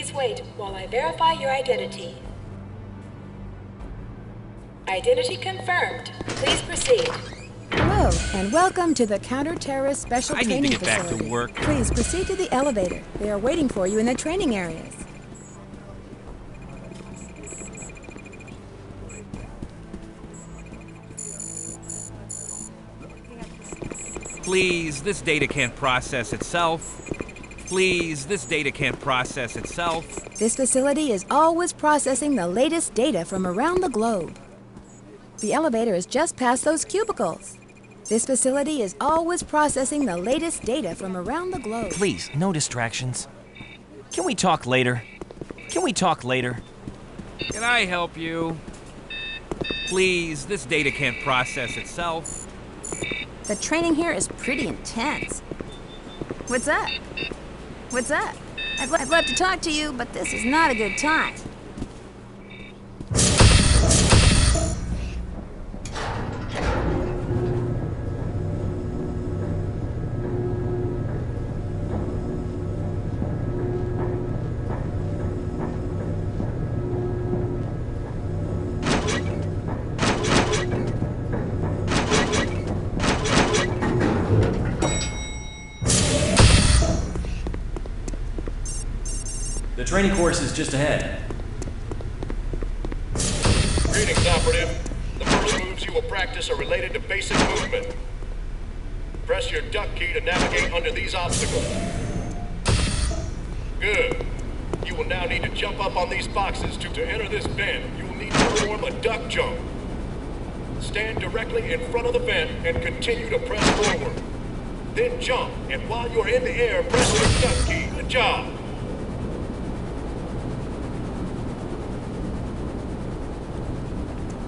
Please wait while I verify your identity. Identity confirmed. Please proceed. Hello, and welcome to the Counter-Terrorist Special Training Facility. I need to get back to work. Please proceed to the elevator. They are waiting for you in the training areas. Please, this data can't process itself. Please, this data can't process itself. This facility is always processing the latest data from around the globe. The elevator is just past those cubicles. This facility is always processing the latest data from around the globe. Please, no distractions. Can we talk later? Can we talk later? Can I help you? Please, this data can't process itself. The training here is pretty intense. What's up? What's up? I'd love to talk to you, but this is not a good time. The training course is just ahead. Greetings, Operative. The first moves you will practice are related to basic movement. Press your duck key to navigate under these obstacles. Good. You will now need to jump up on these boxes. To enter this vent, you will need to perform a duck jump. Stand directly in front of the vent and continue to press forward. Then jump, and while you're in the air, press your duck key. Good job.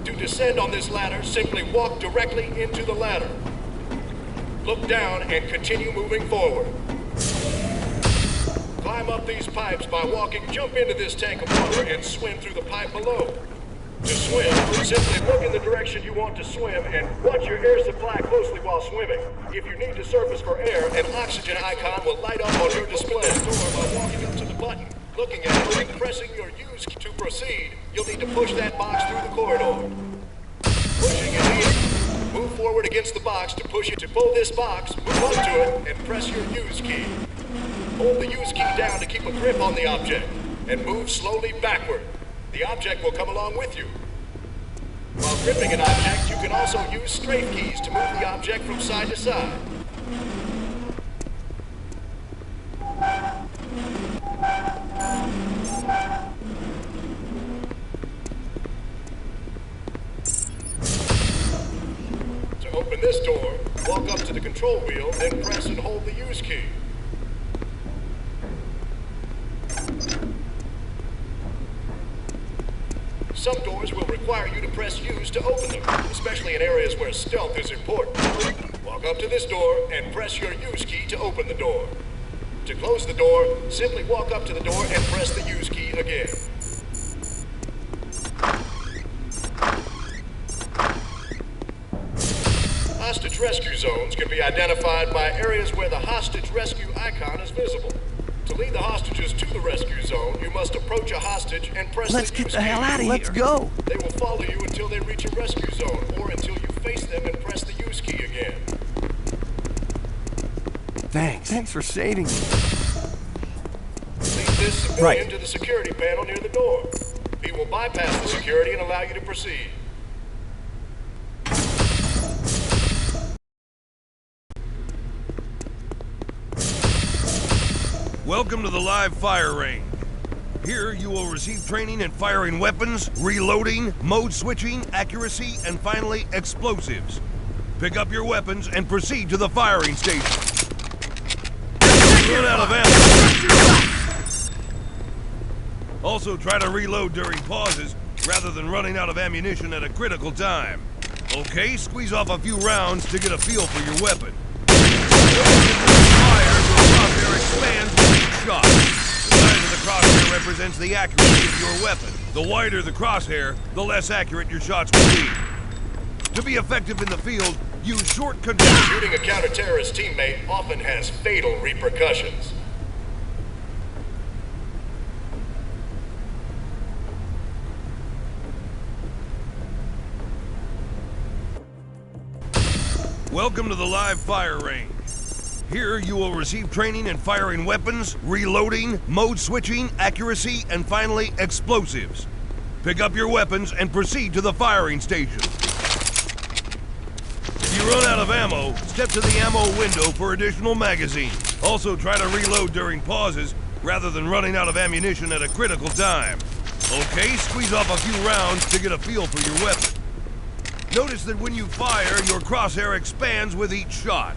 To descend on this ladder, simply walk directly into the ladder. Look down and continue moving forward. Climb up these pipes by walking. Jump into this tank of water and swim through the pipe below. To swim, simply look in the direction you want to swim and watch your air supply closely while swimming. If you need to surface for air, an oxygen icon will light up on your display. Door by walking up to the button, looking at it, and pressing your use key to proceed. You'll need to push that box through the corridor. Pushing is easy. Move forward against the box to push it. To pull this box, move up to it and press your use key. Hold the use key down to keep a grip on the object, and move slowly backward. The object will come along with you. While gripping an object, you can also use strafe keys to move the object from side to side. To open this door, walk up to the control wheel, then press and hold the use key. Some doors will require you to press use to open them, especially in areas where stealth is important. Walk up to this door and press your use key to open the door. To close the door, simply walk up to the door and press the use key again. Hostage rescue zones can be identified by areas where the hostage rescue icon is visible. To lead the hostages to the rescue zone, you must approach a hostage and press the use key. Let's get the hell out of here. Let's go. They will follow you until they reach a rescue zone, or until you face them and press the use key again. Thanks for saving me. Lead this civilian to the security panel near the door. He will bypass the security and allow you to proceed. Welcome to the live fire range. Here you will receive training in firing weapons, reloading, mode switching, accuracy, and finally, explosives. Pick up your weapons and proceed to the firing station. Run out of ammo. Also try to reload during pauses, rather than running out of ammunition at a critical time. Okay, squeeze off a few rounds to get a feel for your weapon. Fire, your crosshair expands with each shot. The size of the crosshair represents the accuracy of your weapon. The wider the crosshair, the less accurate your shots will be. To be effective in the field, use short contact. Shooting a counter-terrorist teammate often has fatal repercussions. Welcome to the live fire range. Here you will receive training in firing weapons, reloading, mode switching, accuracy, and finally, explosives. Pick up your weapons and proceed to the firing station. If you run out of ammo, step to the ammo window for additional magazines. Also try to reload during pauses rather than running out of ammunition at a critical time. Okay, squeeze off a few rounds to get a feel for your weapon. Notice that when you fire, your crosshair expands with each shot.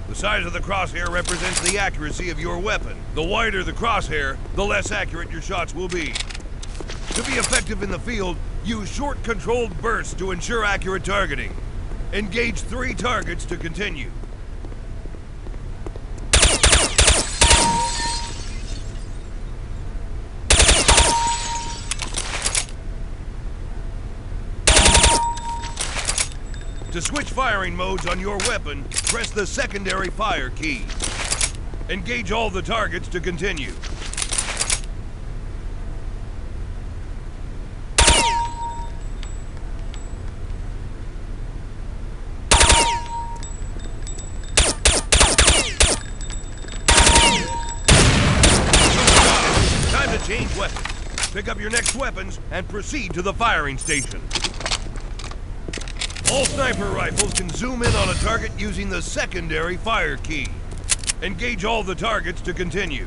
The size of the crosshair represents the accuracy of your weapon. The wider the crosshair, the less accurate your shots will be. To be effective in the field, use short controlled bursts to ensure accurate targeting. Engage 3 targets to continue. To switch firing modes on your weapon, press the secondary fire key. Engage all the targets to continue. Time to change weapons. Pick up your next weapons and proceed to the firing station. All sniper rifles can zoom in on a target using the secondary fire key. Engage all the targets to continue.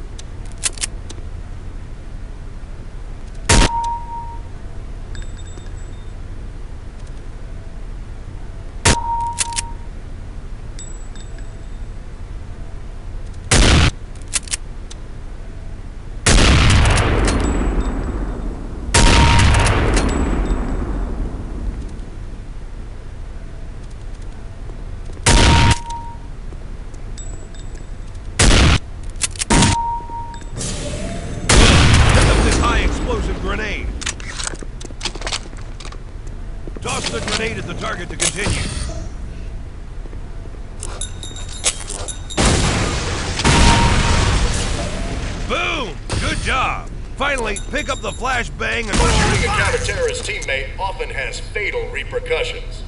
Grenade. Toss the grenade at the target to continue. Boom! Good job. Finally, pick up the flashbang and... Shooting a counter-terrorist teammate often has fatal repercussions.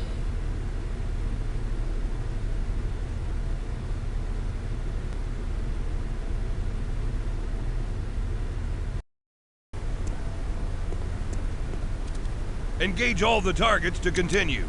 Engage all the targets to continue.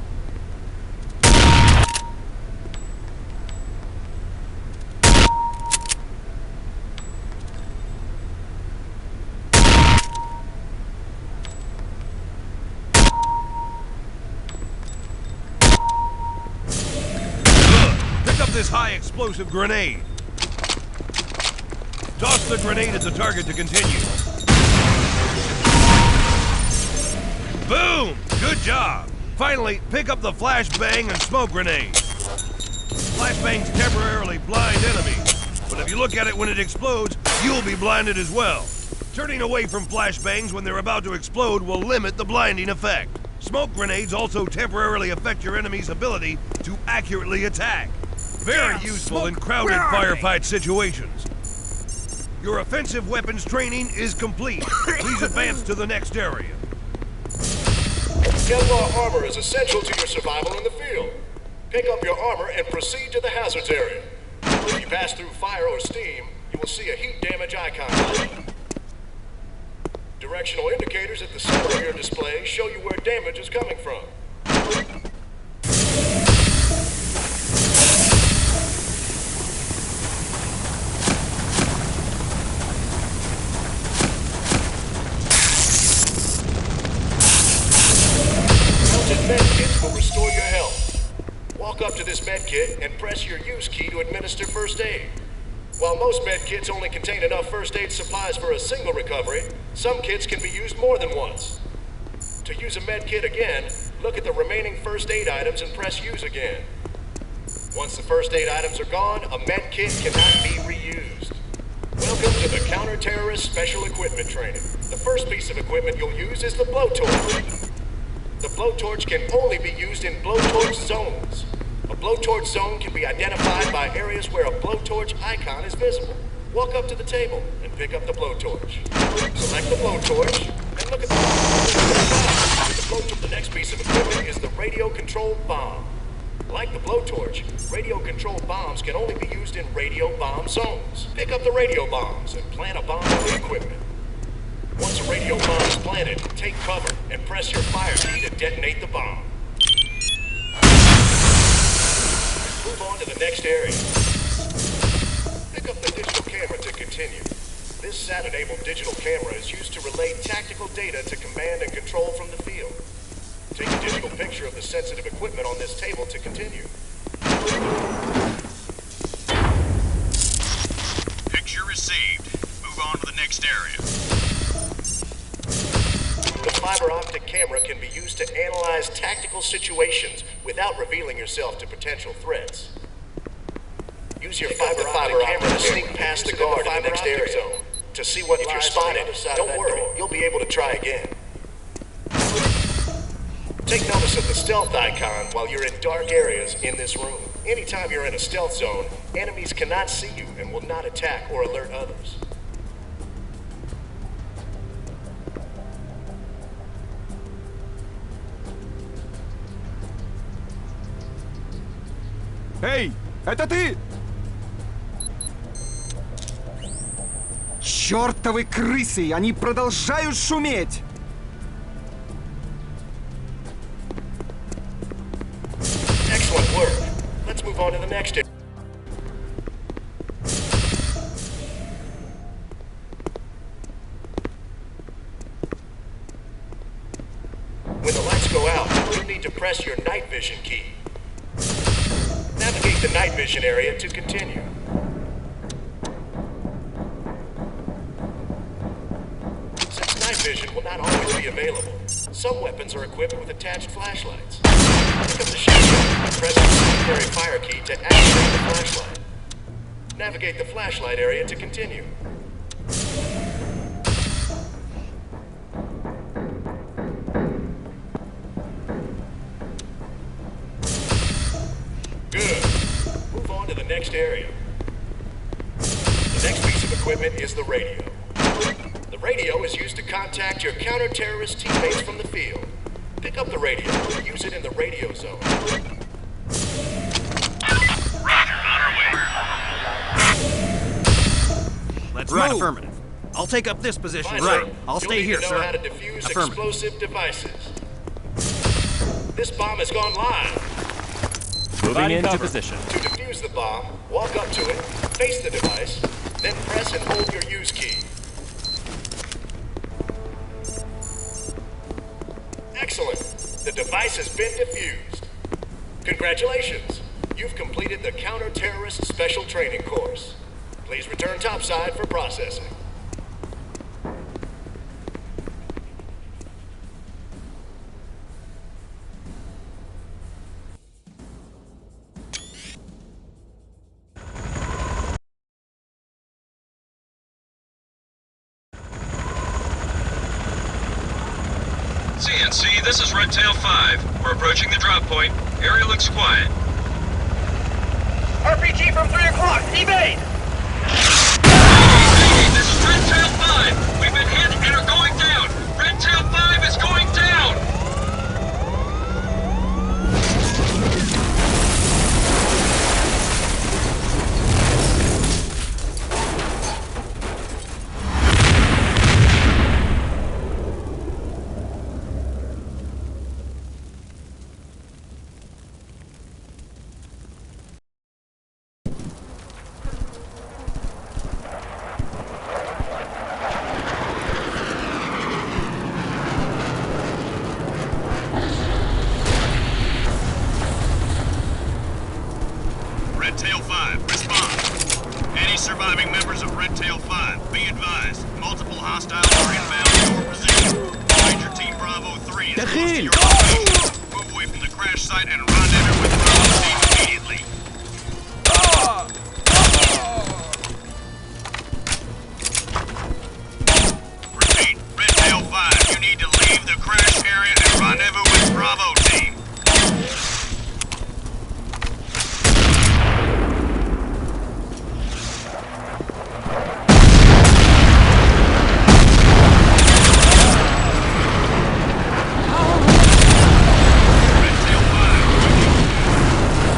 Pick up this high explosive grenade. Toss the grenade at the target to continue. Boom! Good job! Finally, pick up the flashbang and smoke grenade. Flashbangs temporarily blind enemies, but if you look at it when it explodes, you'll be blinded as well. Turning away from flashbangs when they're about to explode will limit the blinding effect. Smoke grenades also temporarily affect your enemy's ability to accurately attack. Very useful in crowded firefight situations. Your offensive weapons training is complete. Please advance to the next area. Kevlar armor is essential to your survival in the field. Pick up your armor and proceed to the hazards area. If you pass through fire or steam, you will see a heat damage icon. Directional indicators at the center of your display show you where damage is coming from. Medkits will restore your health. Walk up to this medkit and press your use key to administer first aid. While most medkits only contain enough first aid supplies for a single recovery, some kits can be used more than once. To use a medkit again, look at the remaining first aid items and press use again. Once the first aid items are gone, a medkit cannot be reused. Welcome to the Counter-Terrorist Special Equipment Training. The first piece of equipment you'll use is the blowtorch. The blowtorch can only be used in blowtorch zones. A blowtorch zone can be identified by areas where a blowtorch icon is visible. Walk up to the table and pick up the blowtorch. Select the blowtorch and look at the blowtorch. The next piece of equipment is the radio-controlled bomb. Like the blowtorch, radio-controlled bombs can only be used in radio bomb zones. Pick up the radio bombs and plant a bomb on the equipment. Once a radio bomb is planted, take cover and press your fire key to detonate the bomb. Move on to the next area. Pick up the digital camera to continue. This SAT-enabled digital camera is used to relay tactical data to command and control from the field. Take a digital picture of the sensitive equipment on this table to continue. Picture received. Move on to the next area. The fiber optic camera can be used to analyze tactical situations without revealing yourself to potential threats. Use your fiber optic camera to sneak past the guard in the next area zone. To see what lies on the other side. Don't worry, you'll be able to try again. Take notice of the stealth icon while you're in dark areas in this room. Anytime you're in a stealth zone, enemies cannot see you and will not attack or alert others. Эй, это ты? Чёртовы крысы! Они продолжают шуметь! Excellent work. Let's move on to the next area. When the lights go out, you need to press your night vision key. Navigate the night vision area to continue. Since night vision will not always be available, some weapons are equipped with attached flashlights. Pick up the shotgun and press the secondary fire key to activate the flashlight. Navigate the flashlight area to continue. Good. Move on to the next area. The next piece of equipment is the radio. The radio is used to contact your counter-terrorist teammates from the field. Pick up the radio and use it in the radio zone. Roger, on our way. Let's Right, move. affirmative. I'll take up this position. Fine, Right. sir. I'll You'll stay need here, to know sir. how to defuse Affirmative. explosive devices. This bomb has gone live. Moving into position. To defuse the bomb, walk up to it, face the device, then press and hold your use key. Excellent. The device has been defused. Congratulations. You've completed the Counter-Terrorist Special Training course. Please return topside for processing. CNC, this is Red Tail 5. We're approaching the drop point. Area looks quiet. RPG from 3 o'clock, evade! This is Red Tail 5. We've been hit and are going down. Red Tail 5 is going down. Red Tail 5, respond. Any surviving members of Red Tail 5, be advised. Multiple hostiles are inbound to your position. Ranger Team Bravo 3 is close to your location. Move away from the crash site and rendezvous with Bravo Team immediately. Repeat, Red Tail 5, you need to leave the crash area and rendezvous with Bravo Team. Red Tail 5,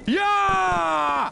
Yeah!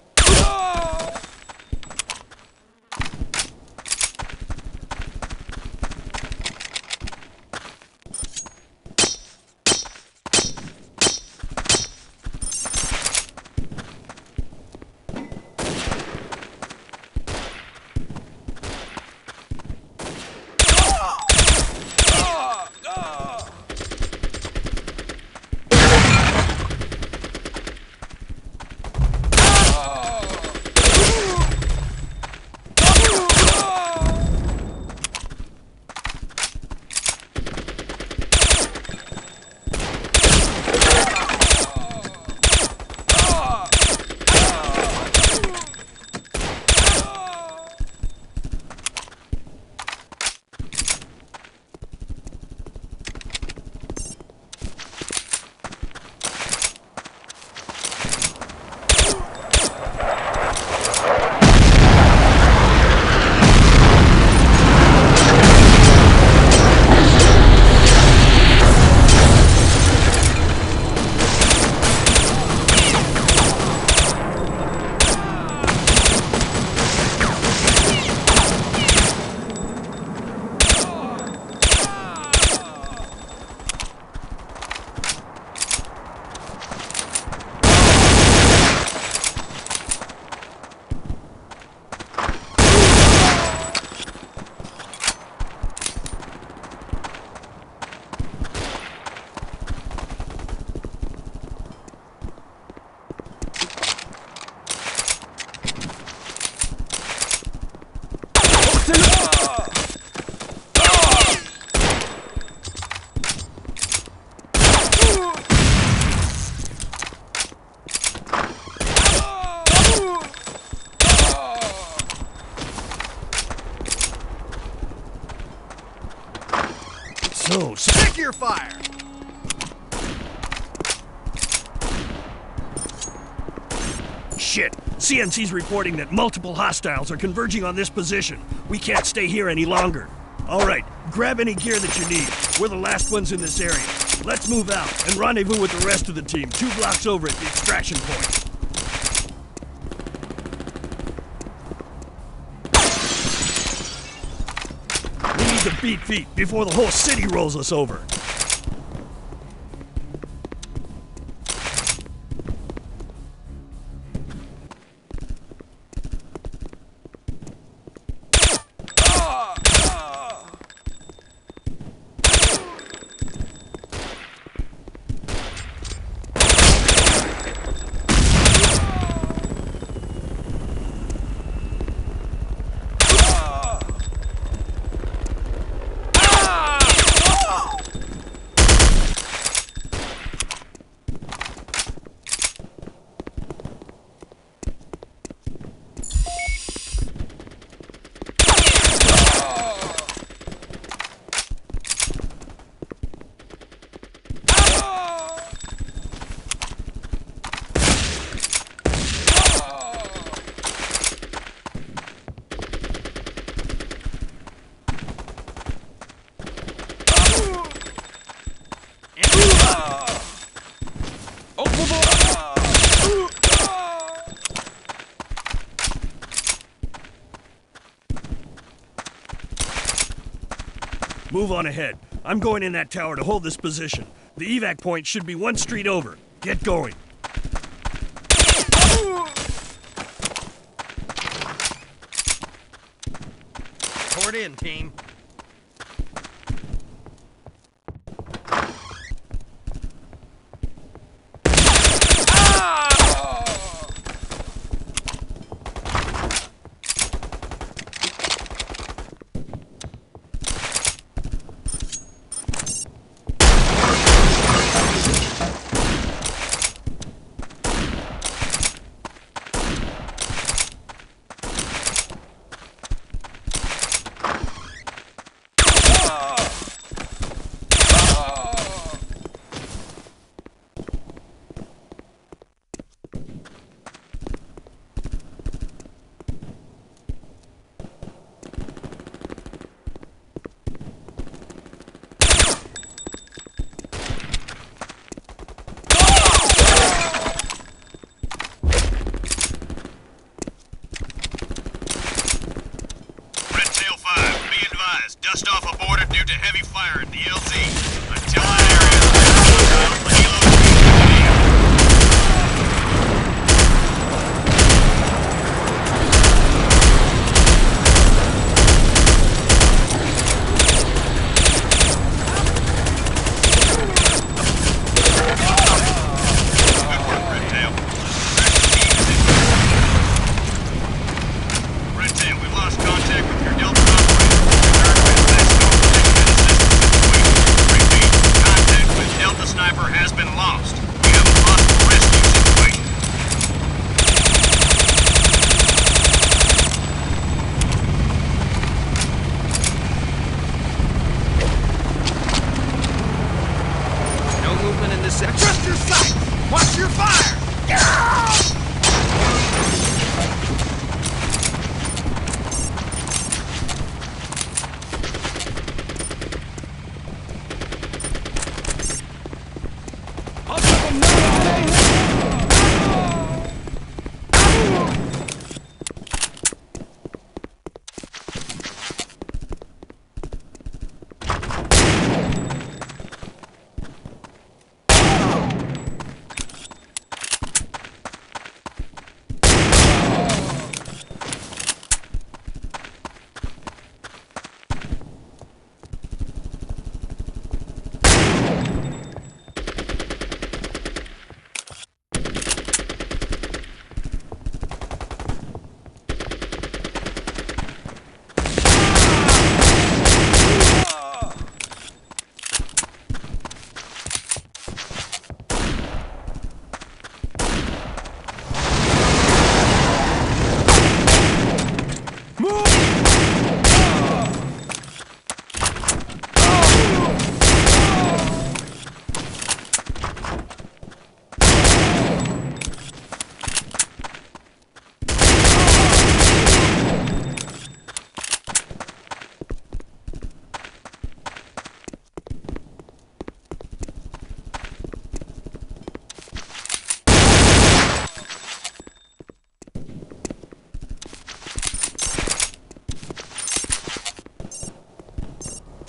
So, stick your fire! Shit! CNC's reporting that multiple hostiles are converging on this position. We can't stay here any longer. Alright, grab any gear that you need. We're the last ones in this area. Let's move out and rendezvous with the rest of the team 2 blocks over at the extraction point. We need to beat feet before the whole city rolls us over. Move on ahead. I'm going in that tower to hold this position. The evac point should be 1 street over. Get going. Port in, team.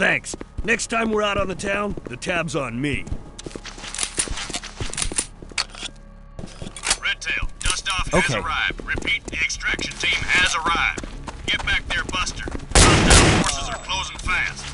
Thanks. Next time we're out on the town, the tab's on me. Redtail, Dustoff has arrived. Repeat, the extraction team has arrived. Get back there, Buster. Hostile forces are closing fast.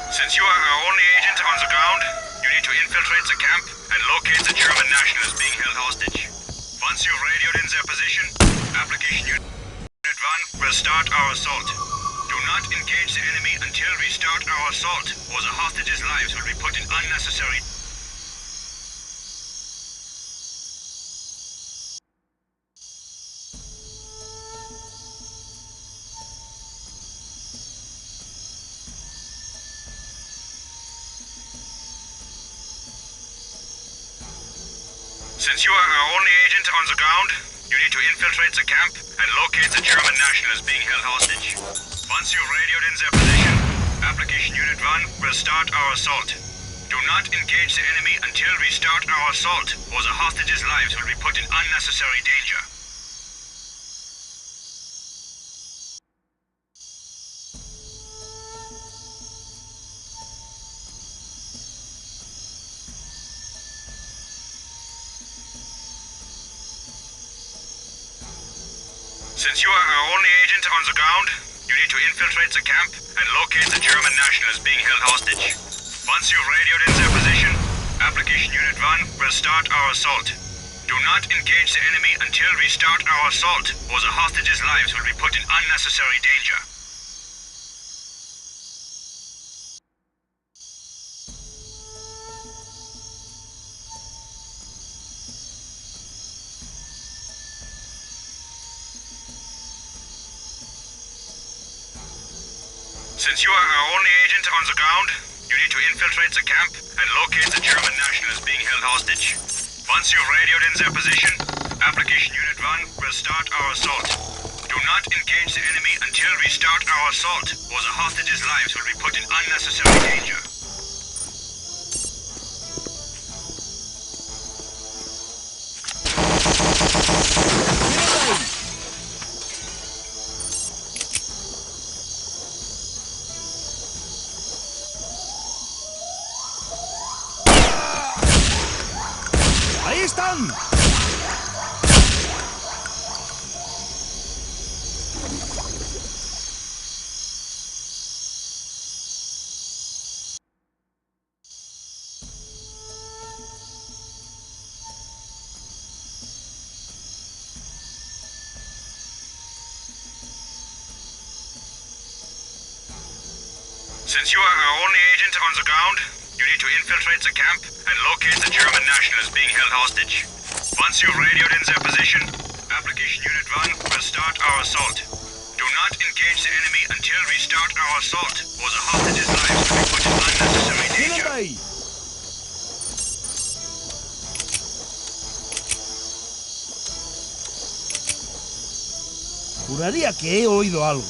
Since you are our only agent on the ground, you need to infiltrate the camp and locate the German nationals being held hostage. Once you've radioed in their position, application unit 1 will start our assault. Do not engage the enemy until we start our assault, or the hostages' lives will be put in unnecessary... Since you are our only agent on the ground, you need to infiltrate the camp and locate the German nationals being held hostage. Once you've radioed in their position, application unit 1 will start our assault. Do not engage the enemy until we start our assault, or the hostages' lives will be put in unnecessary danger. Since you are our only agent on the ground, you need to infiltrate the camp and locate the German nationals being held hostage. Once you've radioed in their position, application unit 1 will start our assault. Do not engage the enemy until we start our assault, or the hostages' lives will be put in unnecessary danger. Since you are our only agent on the ground, you need to infiltrate the camp and locate the German nationals being held hostage. Once you've radioed in their position, application unit 1 will start our assault. Do not engage the enemy until we start our assault, or the hostages' lives will be put in unnecessary danger. ¡Ahí están! Since you are our only agent on the ground, you need to infiltrate the camp and locate the German nationals being held hostage. Once you've radioed in their position, application unit 1 will start our assault. Do not engage the enemy until we start our assault, or the hostages' lives will be put in unnecessary danger. Juraría que he oído algo.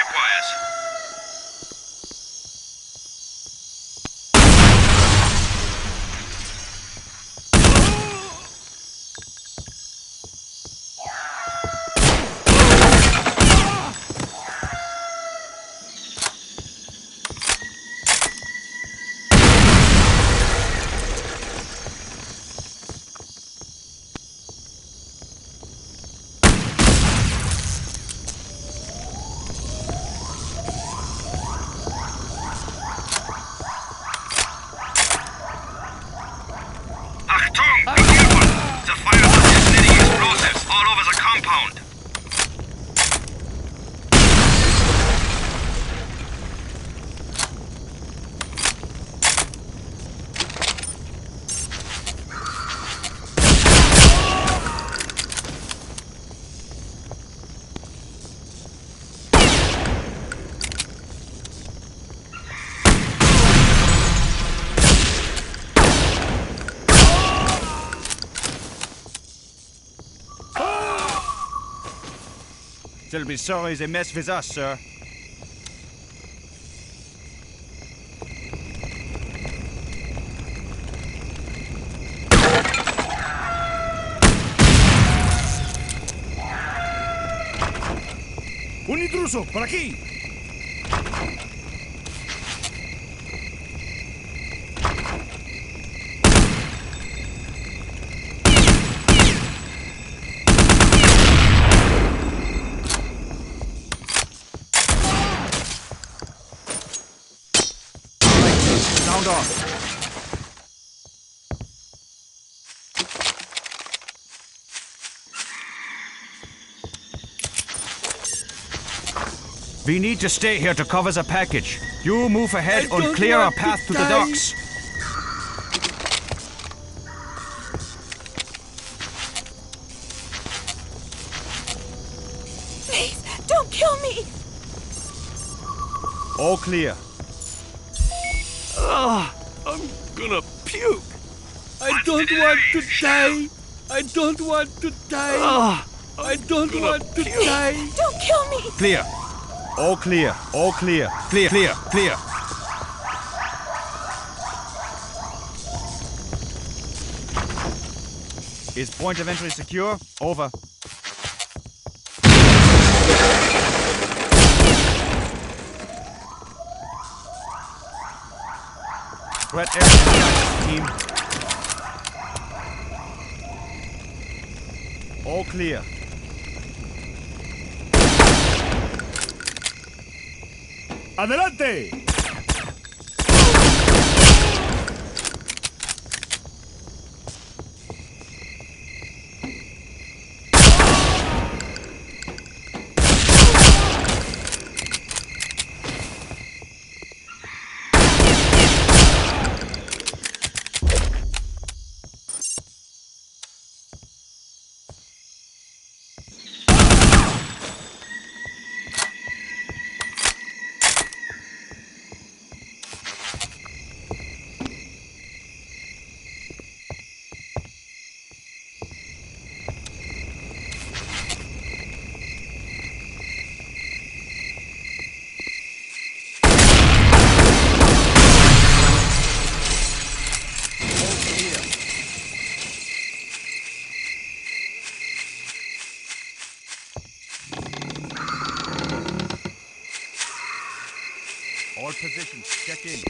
requires. Achtung! Be careful! The fire is detonating explosives all over the compound. They'll be sorry they mess with us, sir. Un intruso, por aquí. Sound off. We need to stay here to cover the package. You move ahead and clear our path to the docks. Please, don't kill me! All clear. I'm gonna puke. I don't want to die. I don't want to die. I don't want to die. Don't kill me! Clear. All clear. All clear. Clear, clear, clear. Is point of entry secure? Over. Red air team. All clear. Adelante. All positions, check in.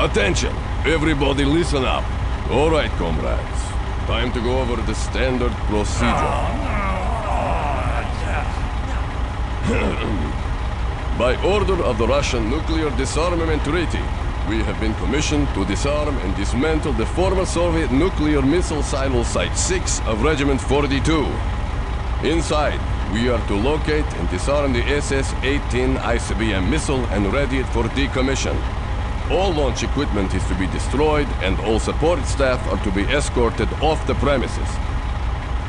Attention! Everybody listen up. All right, comrades. Time to go over the standard procedure. By order of the Russian Nuclear Disarmament Treaty, we have been commissioned to disarm and dismantle the former Soviet nuclear missile silo Site 6 of Regiment 42. Inside, we are to locate and disarm the SS-18 ICBM missile and ready it for decommission. All launch equipment is to be destroyed and all support staff are to be escorted off the premises.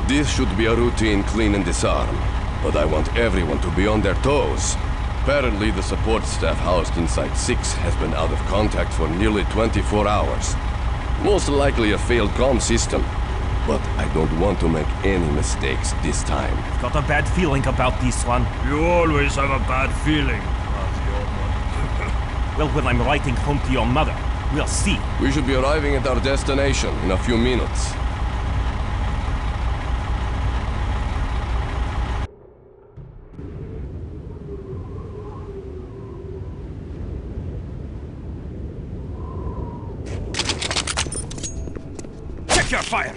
This should be a routine clean and disarm, but I want everyone to be on their toes. Apparently, the support staff housed in Site 6 has been out of contact for nearly 24 hours. Most likely a failed comm system. But I don't want to make any mistakes this time. Got a bad feeling about this one. You always have a bad feeling, Well, when I'm writing home to your mother, we'll see. We should be arriving at our destination in a few minutes. Check your fire!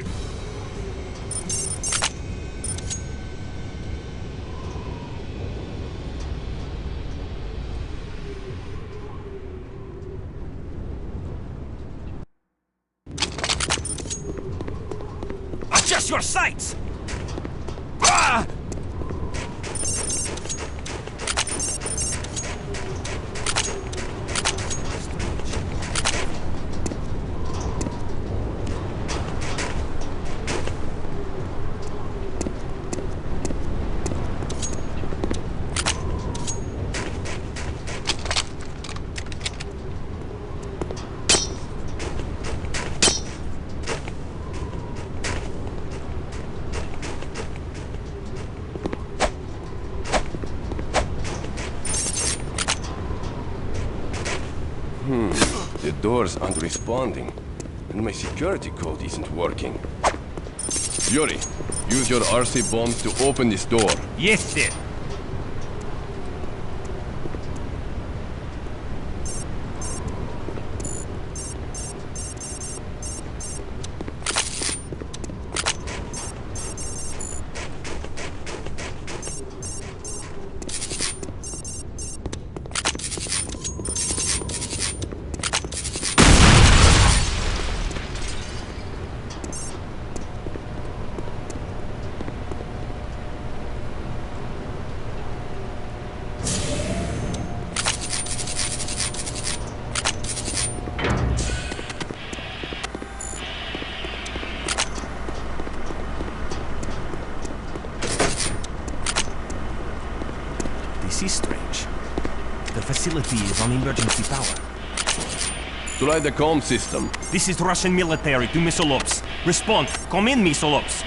Adjust your sights! Ah! The doors aren't responding, and my security code isn't working. Yuri, use your RC bombs to open this door. Yes, sir. This is strange. The facility is on emergency power. Try the comm system. This is Russian military to missile ops. Respond. Come in, missile ops.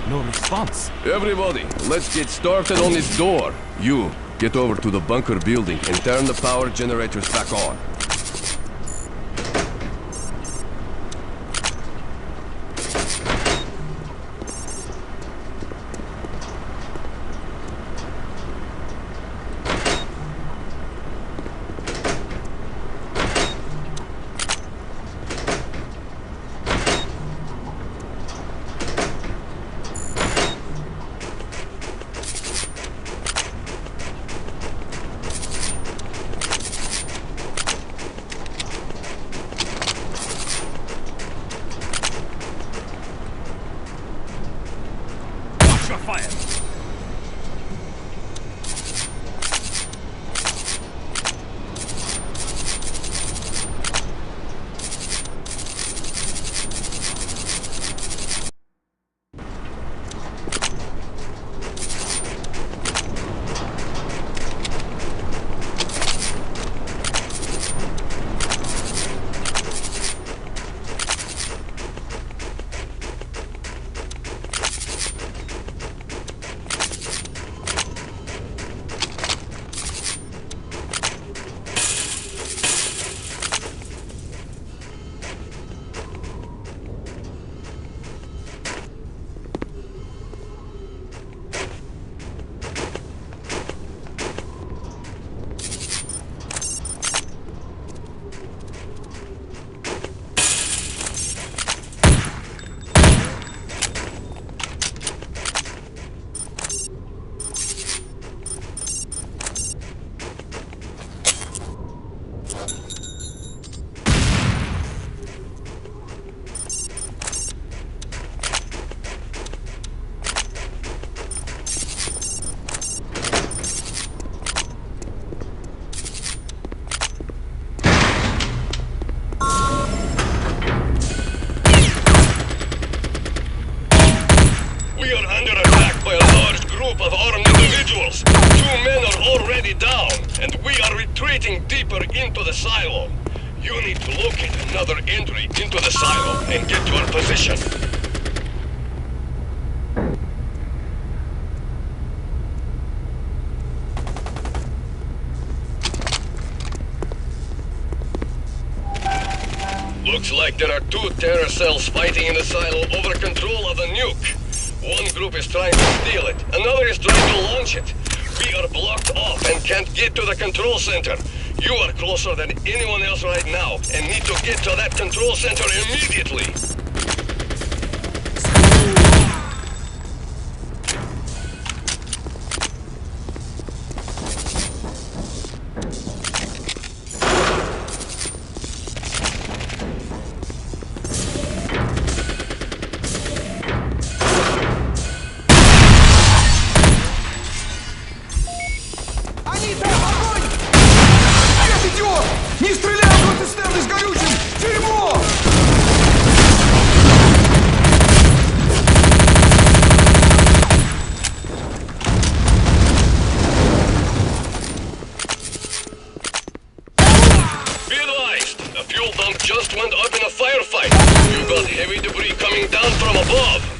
No response. Everybody, let's get started on this door. You, get over to the bunker building and turn the power generators back on. Fire! under attack by a large group of armed individuals. 2 men are already down, and we are retreating deeper into the silo. You need to locate another entry into the silo and get to our position. Looks like there are 2 terror cells fighting in the silo over control of the nuke. One group is trying to steal it, another is trying to launch it. We are blocked off and can't get to the control center. You are closer than anyone else right now and need to get to that control center immediately. Не стреляй в протестеры с горючим! Дерьмо! Be advised, a fuel dump just went up in a firefight. You got heavy debris coming down from above.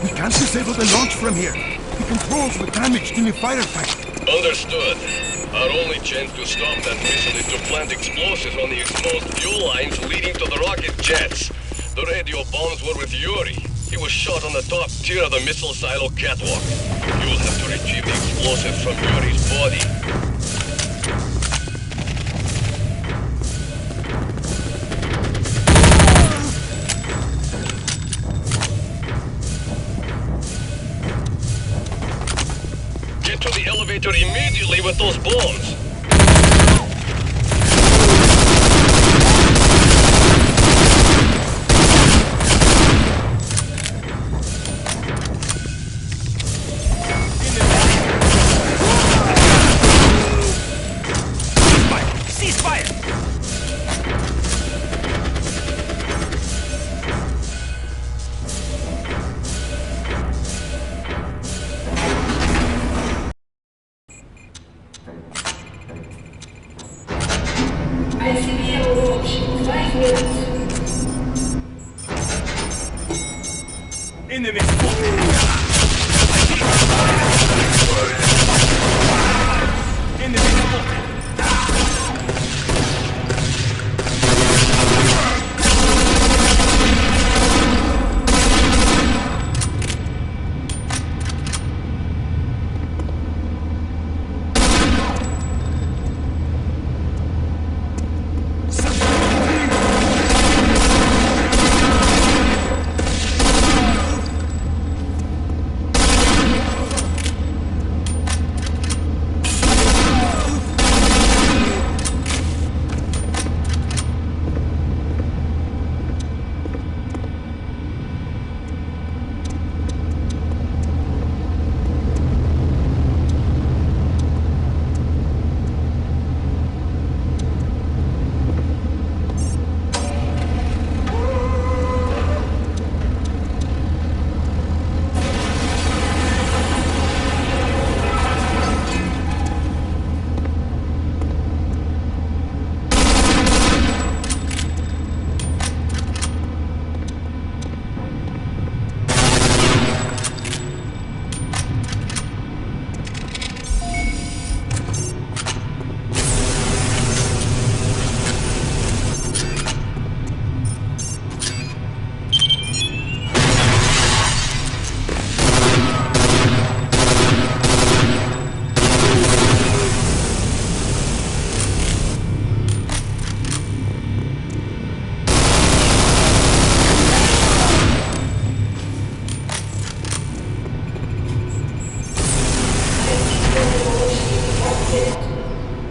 We can't disable the launch from here. The controls were damaged in the firefight. Understood. Our only chance to stop that missile is to plant explosives on the exposed fuel lines leading to the rocket jets. The radio bombs were with Yuri. He He was shot on the top tier of the missile silo catwalk. You will have to retrieve the explosive from Yuri's body. Get to the elevator immediately with those bombs.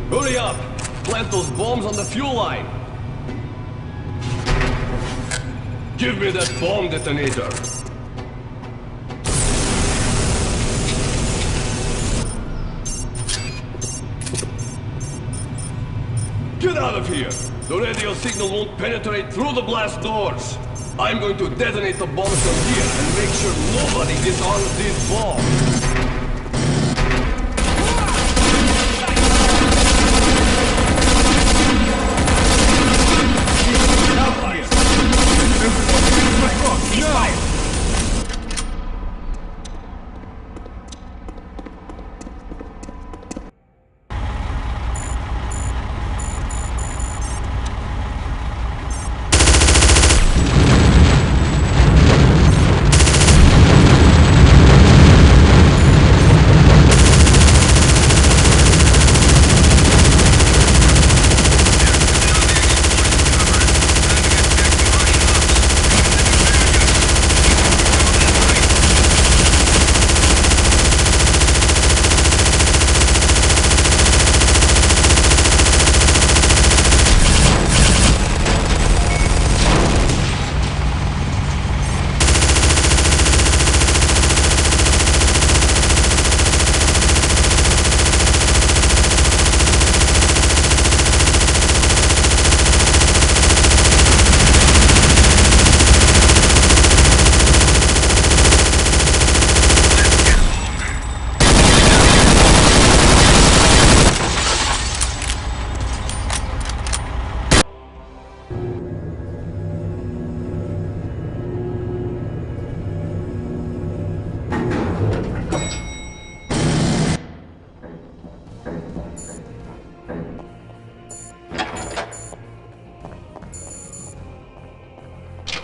Hurry up! Plant those bombs on the fuel line! Give me that bomb detonator! Get out of here! The radio signal won't penetrate through the blast doors! I'm going to detonate the bombs from here and make sure nobody disarms these bombs!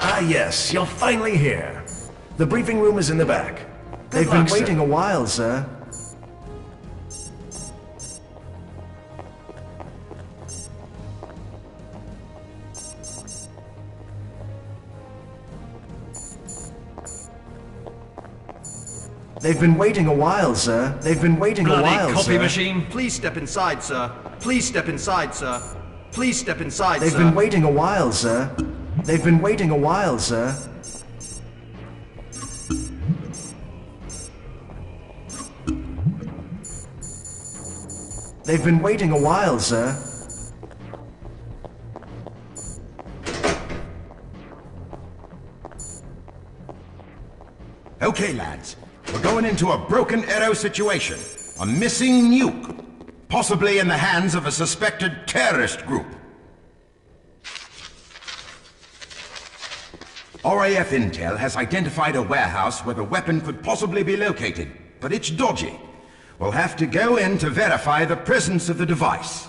Ah, yes, you're finally here. The briefing room is in the back. They've been waiting a while, sir. They've been waiting a while, sir. They've been waiting a while, sir. Copy machine. Please step inside, sir. Please step inside, sir. Please step inside, sir. They've been waiting a while, sir. They've been waiting a while, sir. They've been waiting a while, sir. Okay, lads. We're going into a broken arrow situation. A missing nuke. Possibly in the hands of a suspected terrorist group. RAF Intel has identified a warehouse where the weapon could possibly be located, but it's dodgy. We'll have to go in to verify the presence of the device.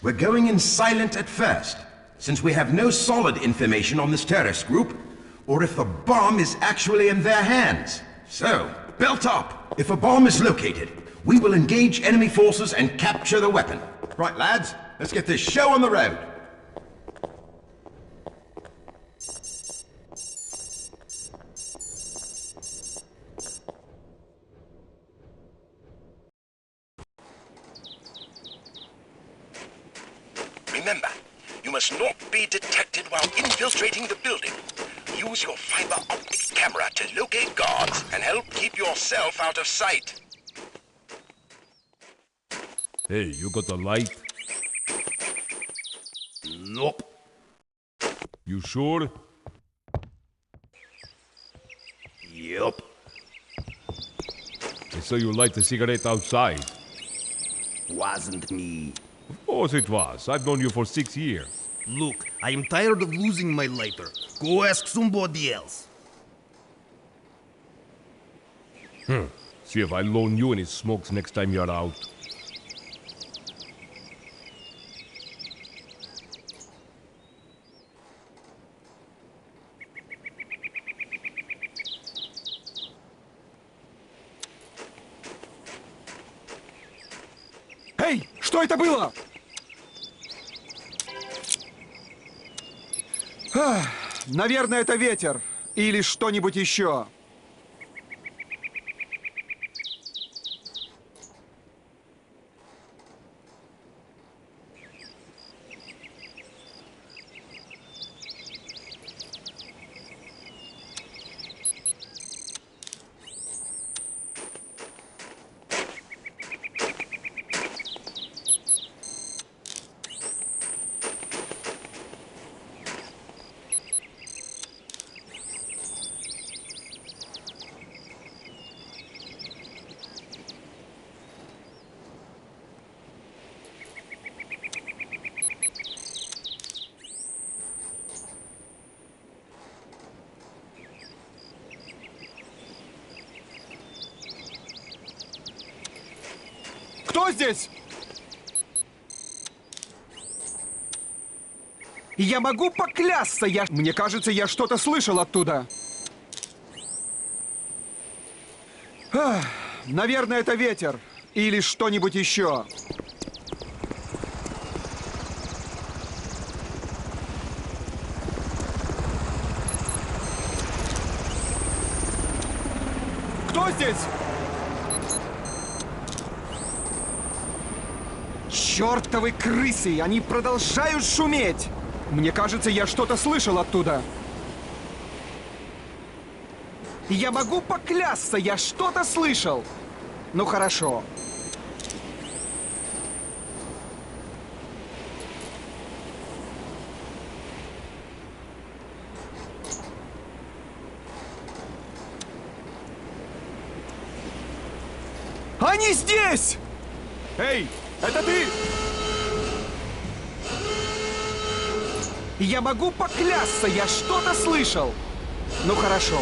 We're going in silent at first, since we have no solid information on this terrorist group, or if the bomb is actually in their hands. So, belt up! If a bomb is located, we will engage enemy forces and capture the weapon. Right, lads, let's get this show on the road. Remember, you must not be detected while infiltrating the building. Use your fiber optic camera to locate guards and help keep yourself out of sight. Hey, you got a light? Nope. You sure? Yup. I saw you light a cigarette outside. Wasn't me. Of course it was. I've known you for 6 years. Look, I am tired of losing my lighter. Go ask somebody else. See if I loan you any smokes next time you're out. Эй, что это было? Наверное, это ветер. Или что-нибудь еще. Кто здесь? Я могу поклясться, Мне кажется, я что-то слышал оттуда. Наверное, это ветер. Или что-нибудь еще. Кто здесь? Чёртовы крысы! Они продолжают шуметь! Мне кажется, я что-то слышал оттуда. Я могу поклясться, я что-то слышал. Ну хорошо. Они здесь! Эй, это ты? Я могу поклясться, я что-то слышал. Ну хорошо.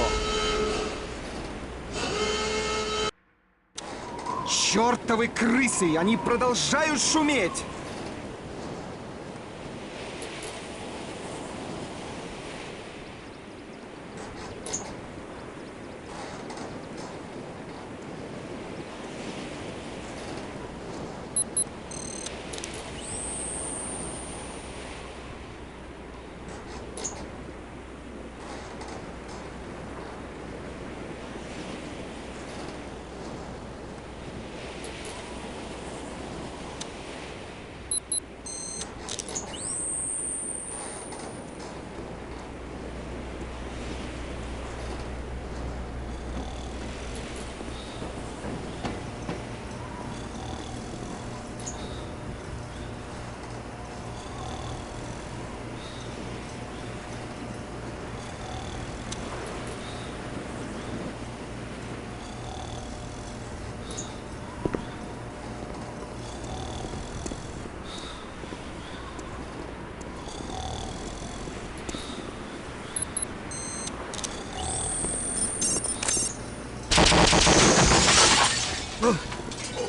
Чёртовы крысы! Они продолжают шуметь!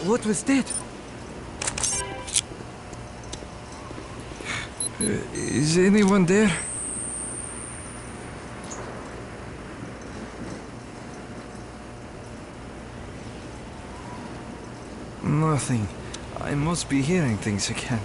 What was that? Is anyone there? Nothing. I must be hearing things again.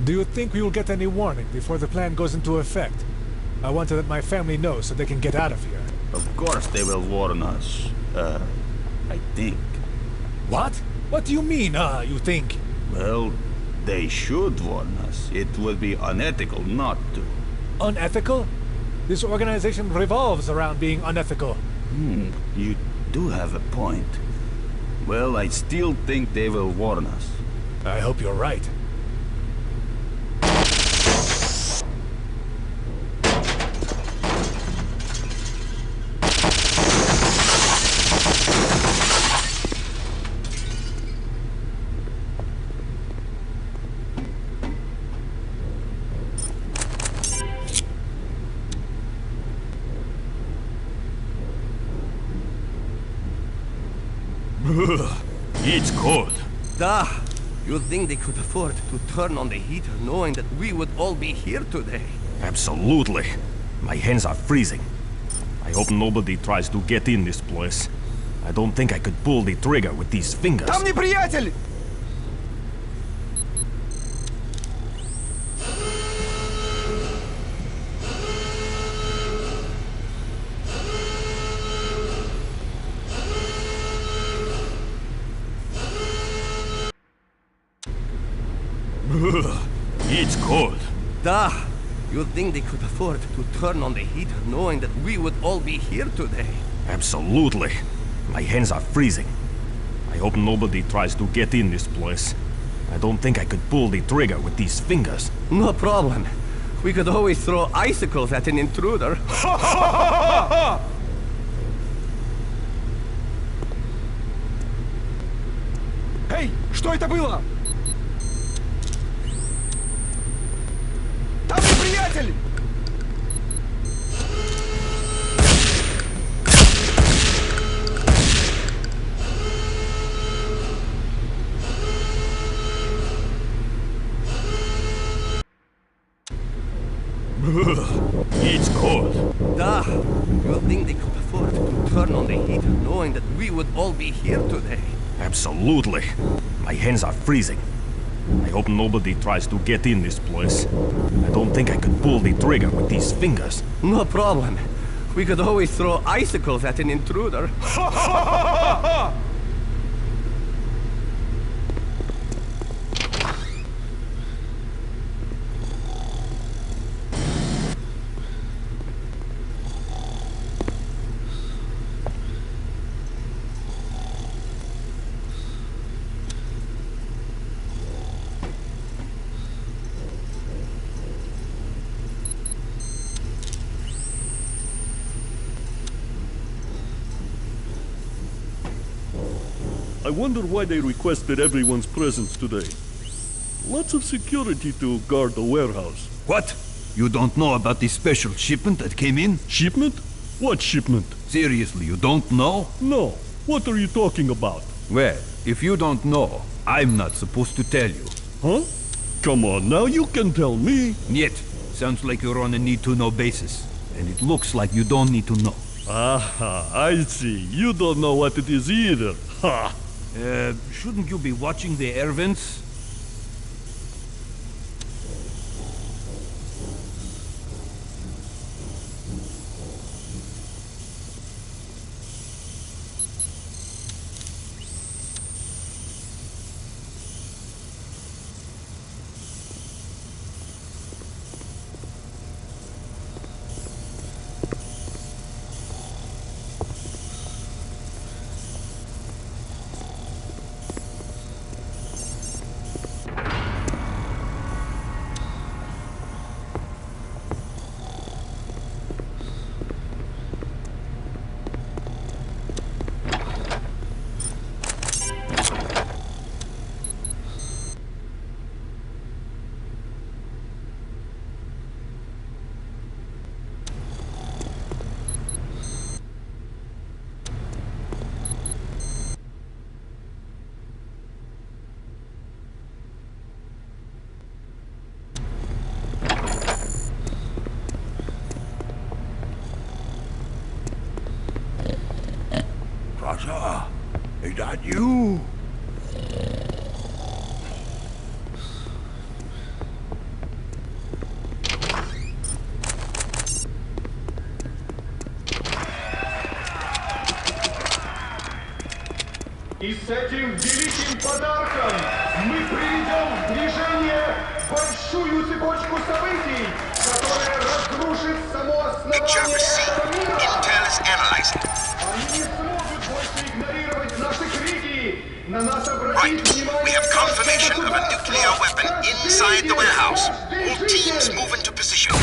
Do you think we will get any warning before the plan goes into effect? I want to let my family know so they can get out of here. Of course they will warn us. I think. What? What do you mean, you think? Well, they should warn us. It would be unethical not to. Unethical? This organization revolves around being unethical. You do have a point. Well, I still think they will warn us. I hope you're right. It's cold. Da! You'd think they could afford to turn on the heater knowing that we would all be here today. Absolutely. My hands are freezing. I hope nobody tries to get in this place. I don't think I could pull the trigger with these fingers. Там неприятель! It's cold. Da! You'd think they could afford to turn on the heater knowing that we would all be here today. Absolutely. My hands are freezing. I hope nobody tries to get in this place. I don't think I could pull the trigger with these fingers. No problem. We could always throw icicles at an intruder. Эй, что это было? Там неприятель! It's cold. Da! You'd think they could afford to turn on the heater knowing that we would all be here today. Absolutely. My hands are freezing. I hope nobody tries to get in this place. I don't think I could pull the trigger with these fingers. No problem. We could always throw icicles at an intruder. I wonder why they requested everyone's presence today. Lots of security to guard the warehouse. What? You don't know about the special shipment that came in? Shipment? What shipment? Seriously, you don't know? No. What are you talking about? Well, if you don't know, I'm not supposed to tell you. Huh? Come on now, you can tell me. Yet, sounds like you're on a need-to-know basis. And it looks like you don't need to know. Aha, I see. You don't know what it is either. Ha! Shouldn't you be watching the air vents? Not you. И с этим великим подарком мы приведем в движение большую цепочку событий, которая разрушит само основание этого мира. Они не смогут больше игнорировать наши крики, на нас обратить внимание. We have confirmation of a nuclear weapon inside the warehouse. All teams move into position.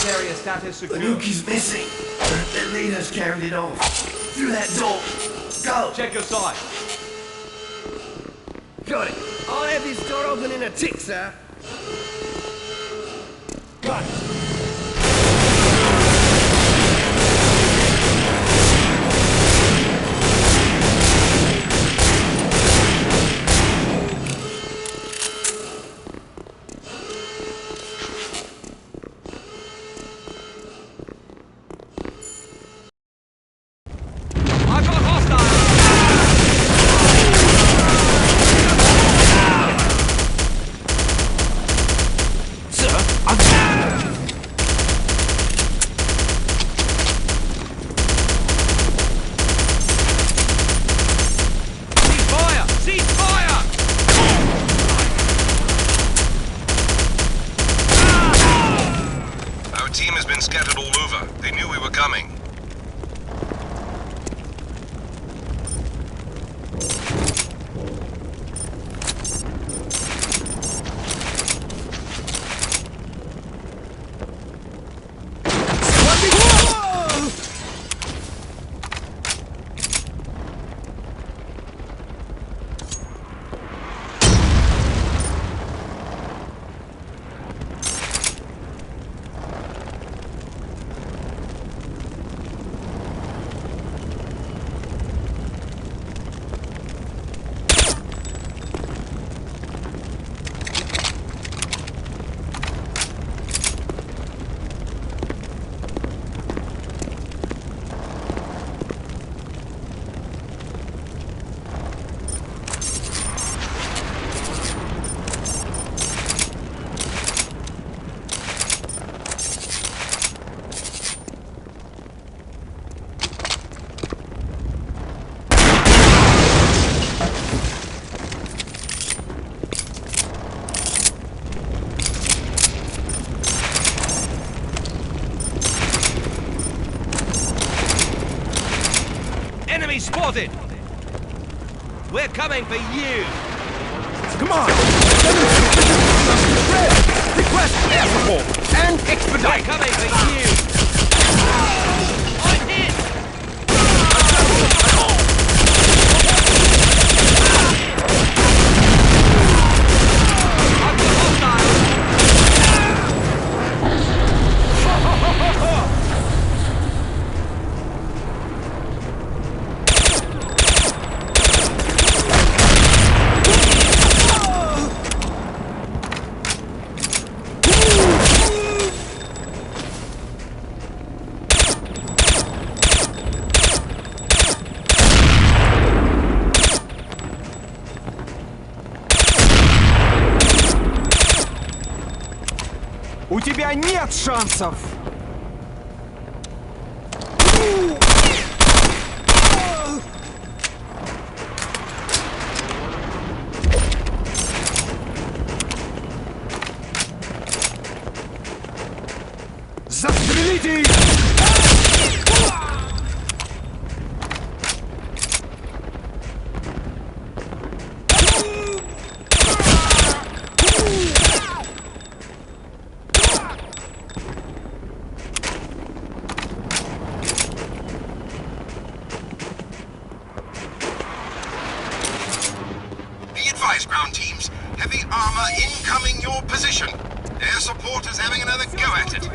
Area status secure. The nuke is missing. The leader's carried it off. Through that door. Go! Check your side. Got it. I'll have this door open in a tick, sir. Got it. Scattered all over. They knew we were coming. Enemy spotted! We're coming for you! Come on! Request air support and expedite! We're coming for you! I'm hit! У тебя нет шансов! Застрелите их! Ground teams, heavy armor incoming your position. Air support is having another go at it.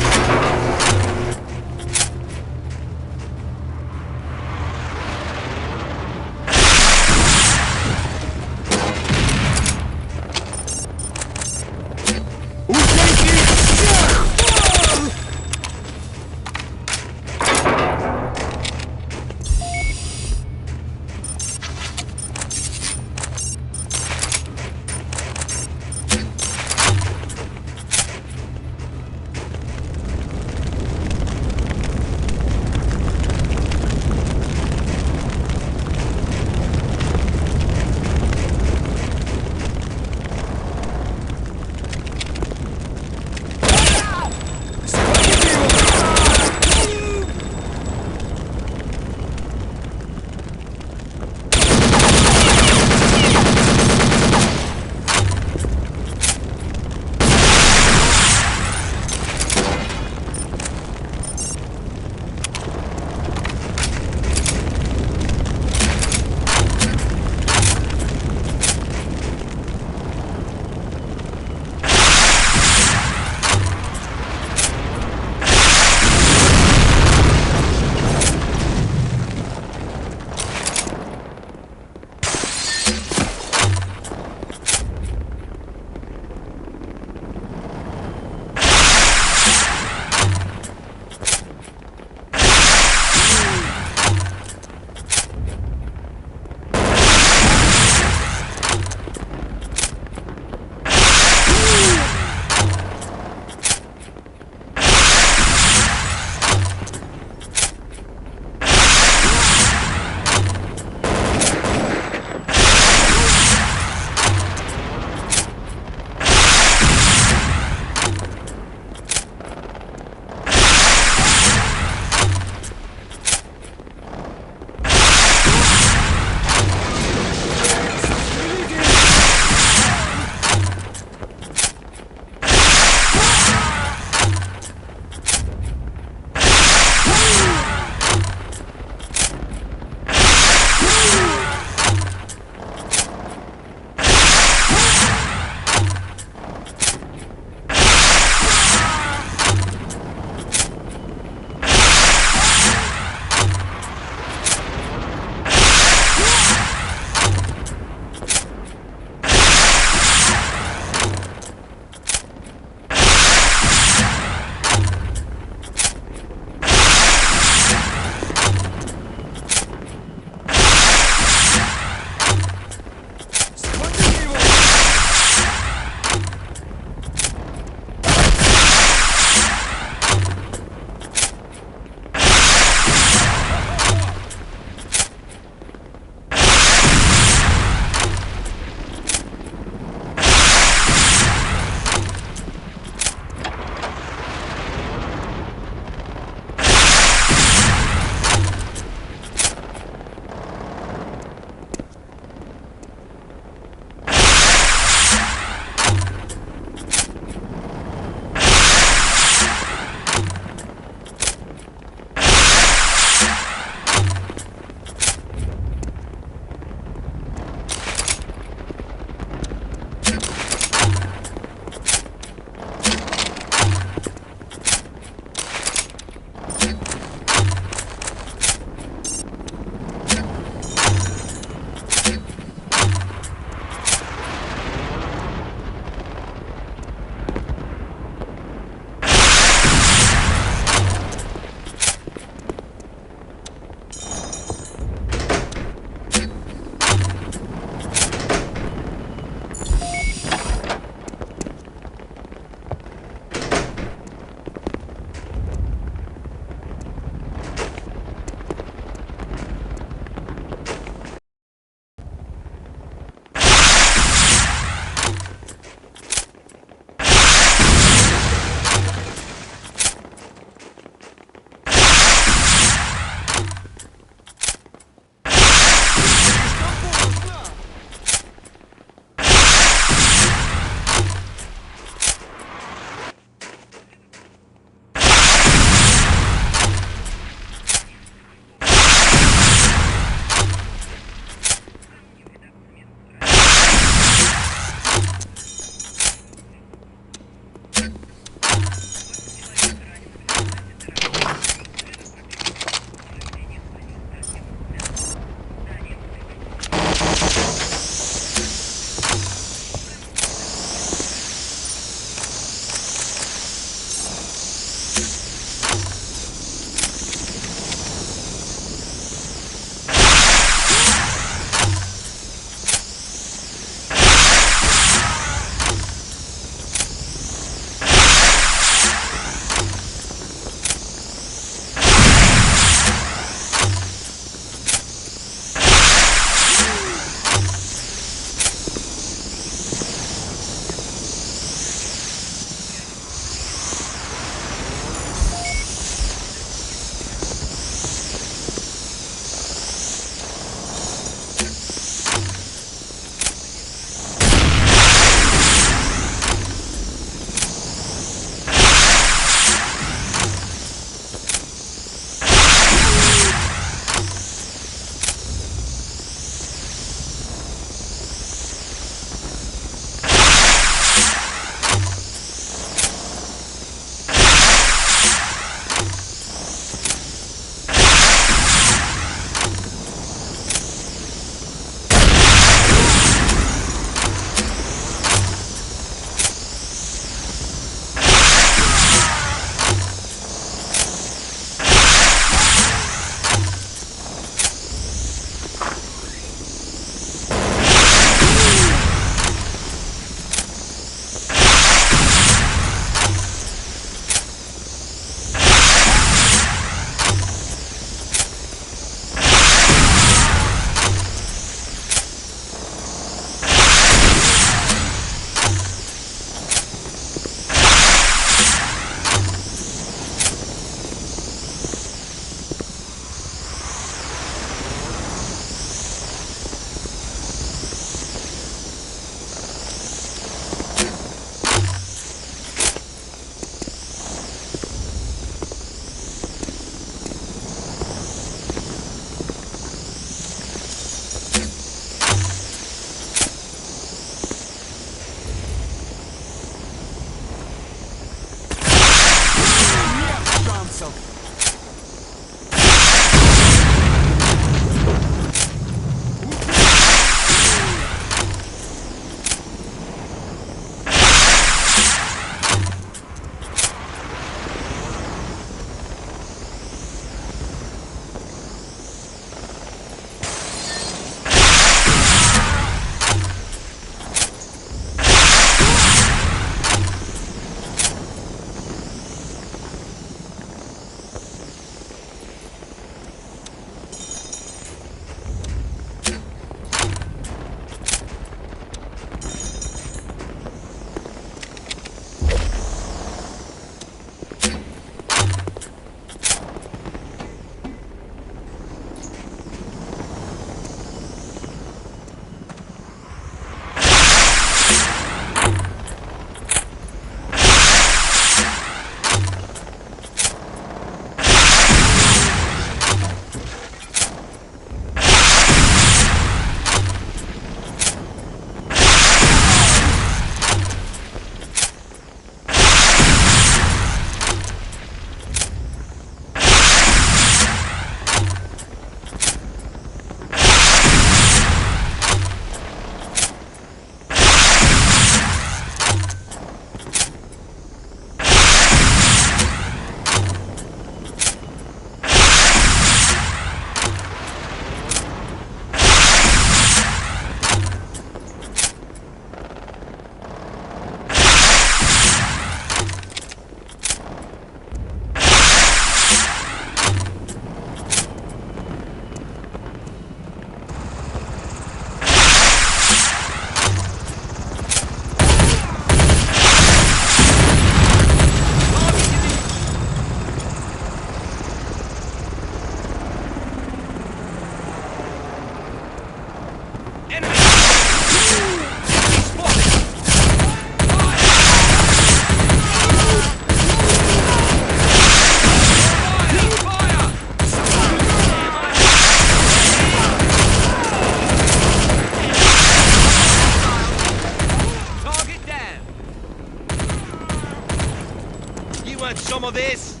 want some of this?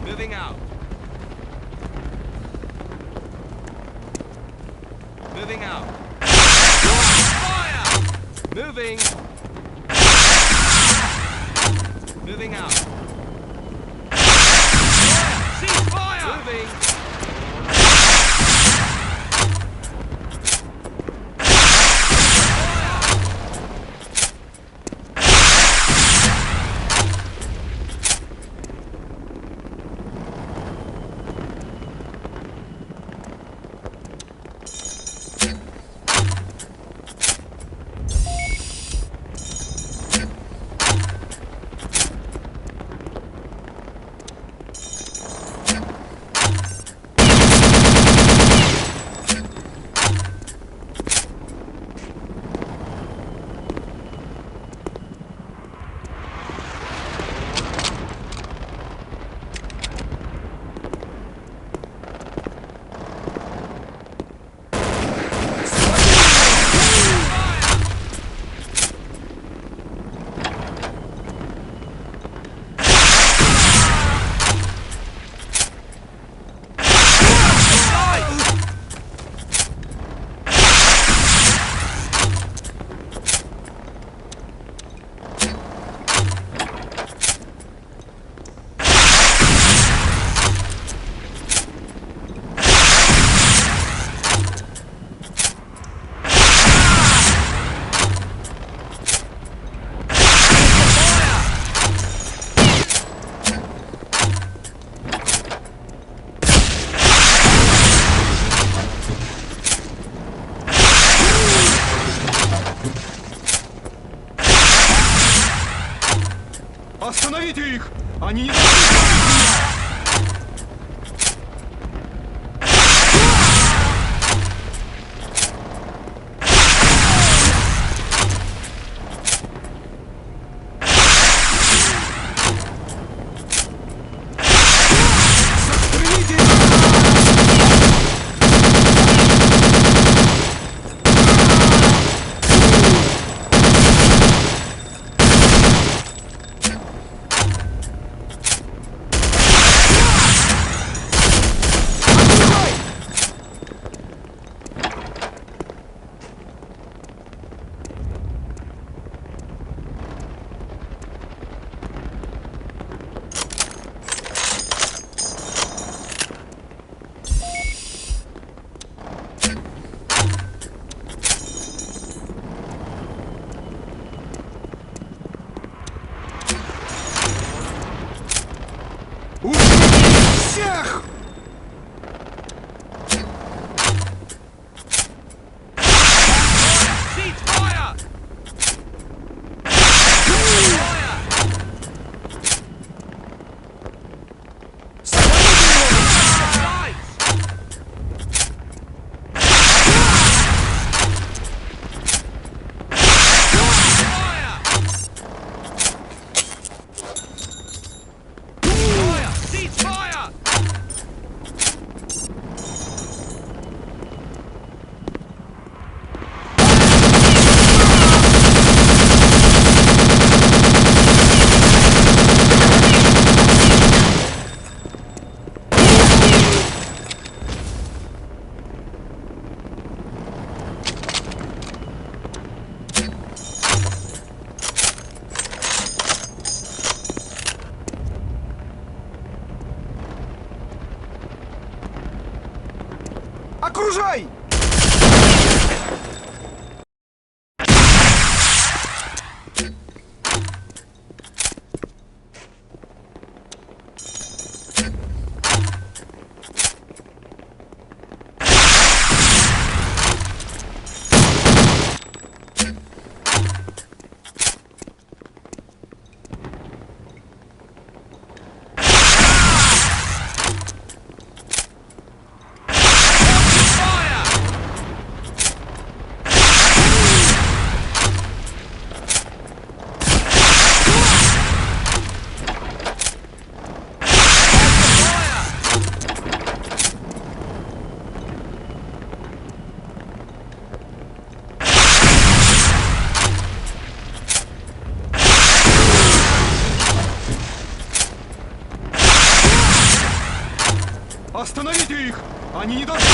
Moving out. Moving out. Fire! Moving. Moving out. Fire! Cease fire! Moving. Остановите их! Они не должны меня! Всех! Окружай! Fire! Остановите их! Они не должны...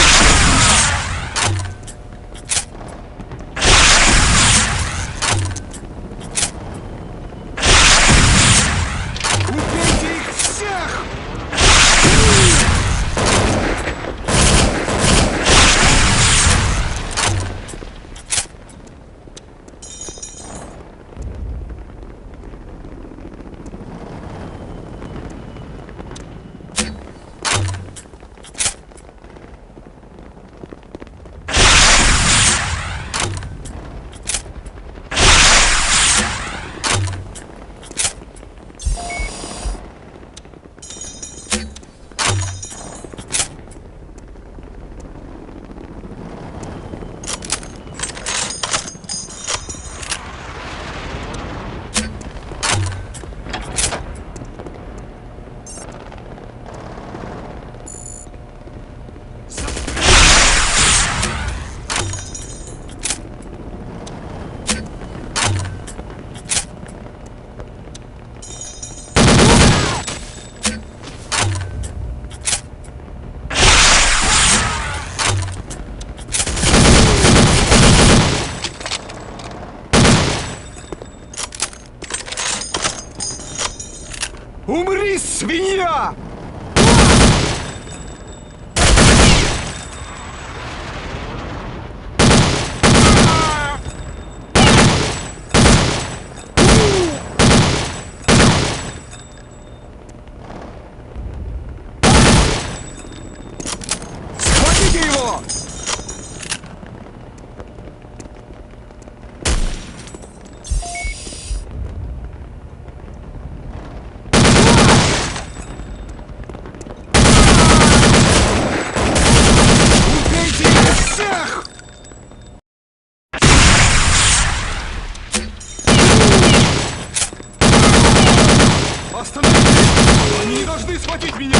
Убейте их всех! Умри, свинья! Схватите его! Остановитесь! Они не должны схватить меня!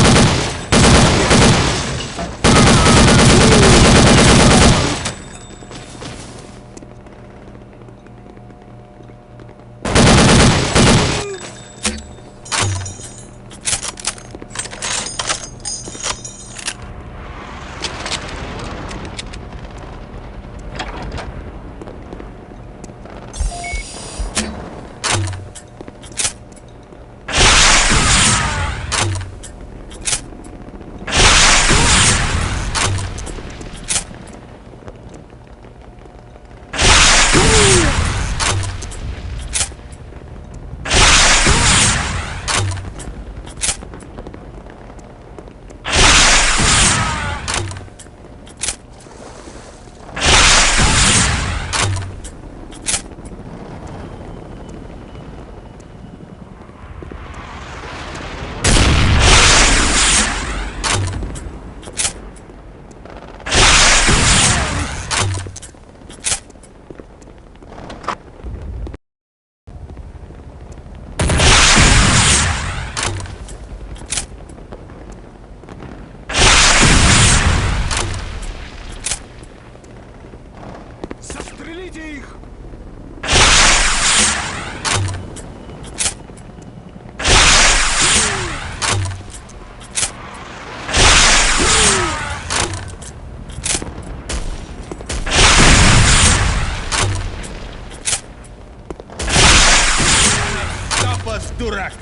Застрелите их! Стопас, дурак!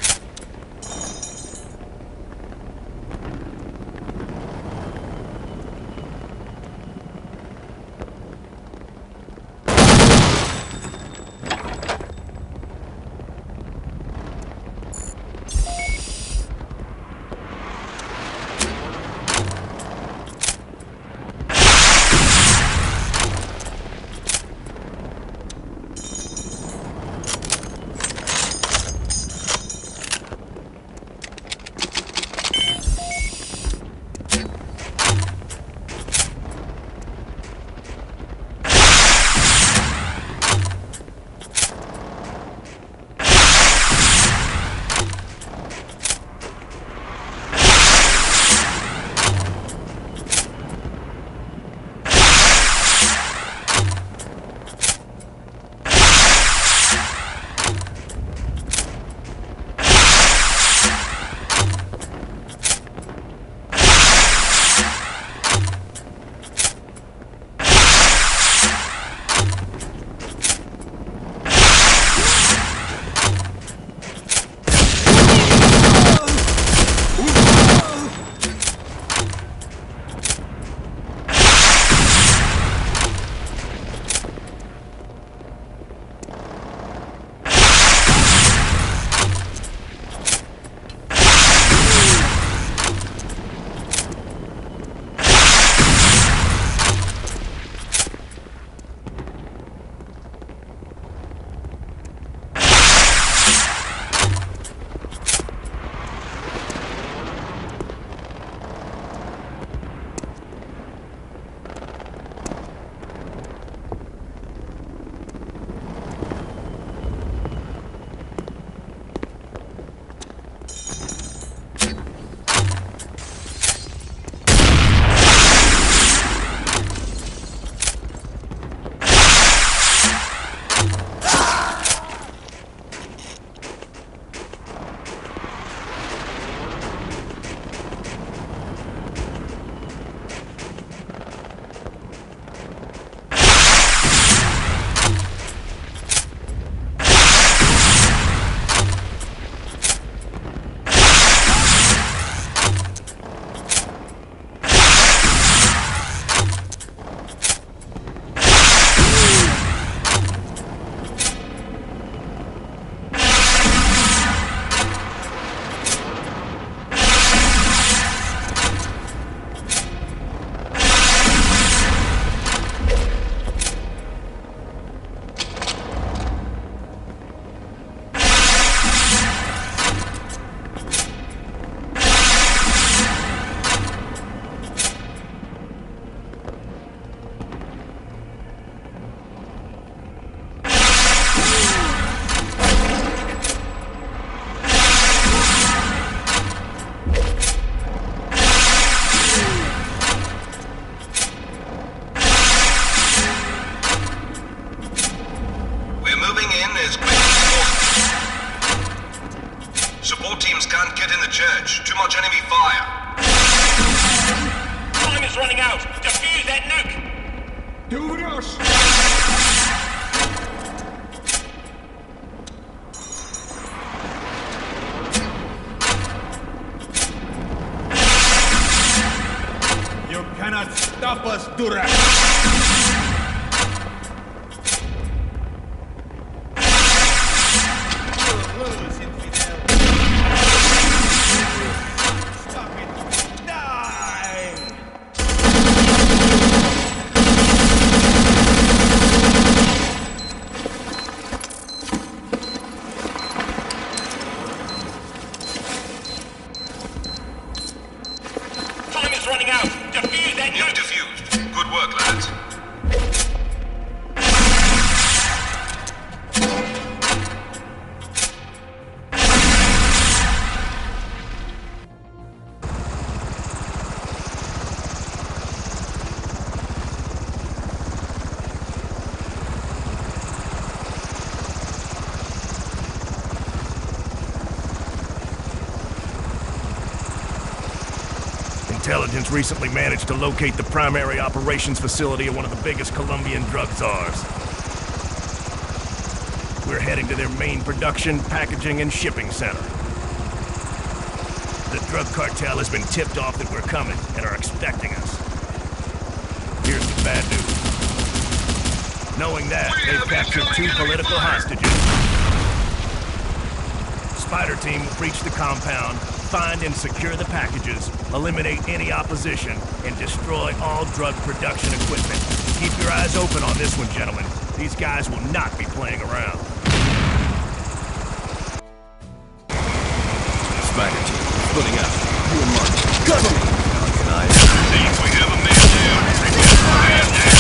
as quick as possible. Support teams can't get in the church. Too much enemy fire. Time is running out. Defuse that nuke. Ты умрешь! You cannot stop us, Durak! Intelligence recently managed to locate the primary operations facility of one of the biggest Colombian drug czars. We're heading to their main production, packaging, and shipping center. The drug cartel has been tipped off that we're coming and are expecting us. Here's the bad news. Knowing that, they've captured 2 political hostages. Spider team will breach the compound, find and secure the packages, eliminate any opposition, and destroy all drug production equipment. Keep your eyes open on this one, gentlemen. These guys will not be playing around. Spider team, splitting up. You and Mark, cover me! Think we have a man down. Man down.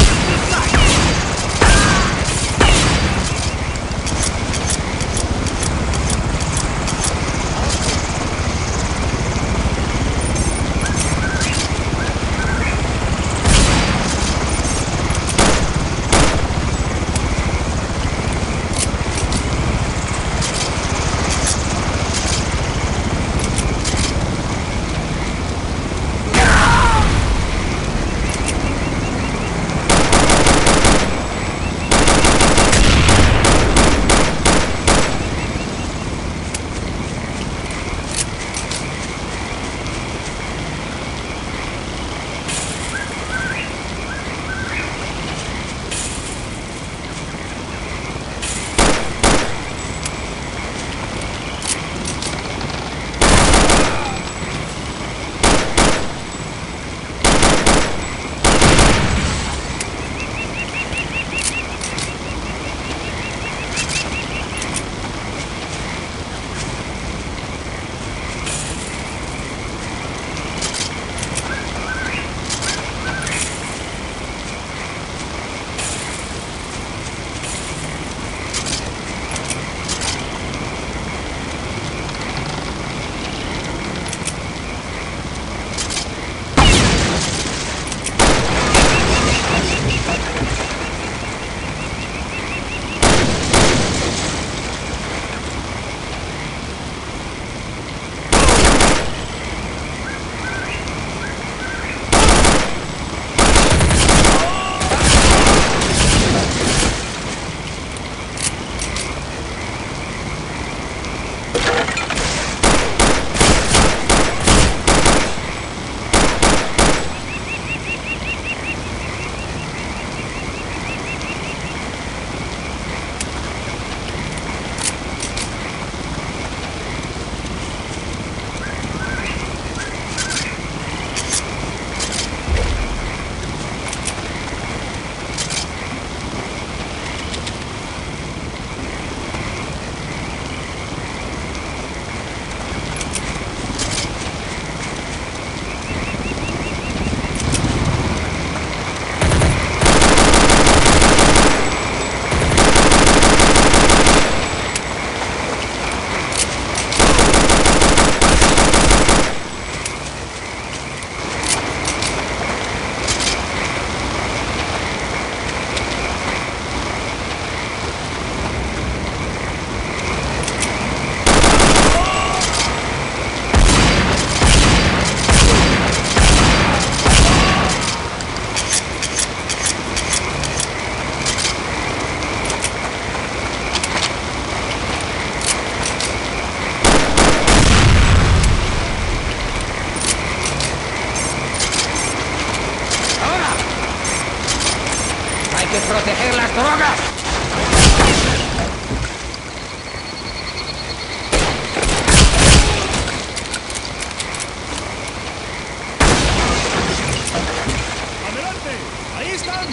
que proteger las drogas. ¡Adelante! ¡Ahí están!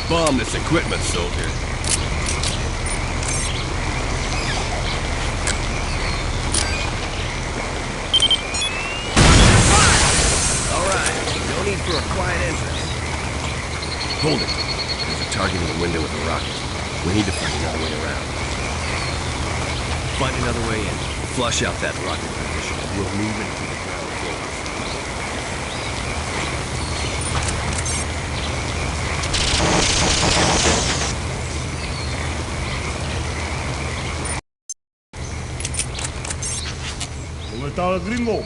Bomb this equipment, soldier. All right, no need for a quiet entrance. Hold it. There's a target in the window with a rocket. We need to find another way around. Find another way in. Flush out that rocket position. We'll move into the ground floor. ¿Dónde está el gringo?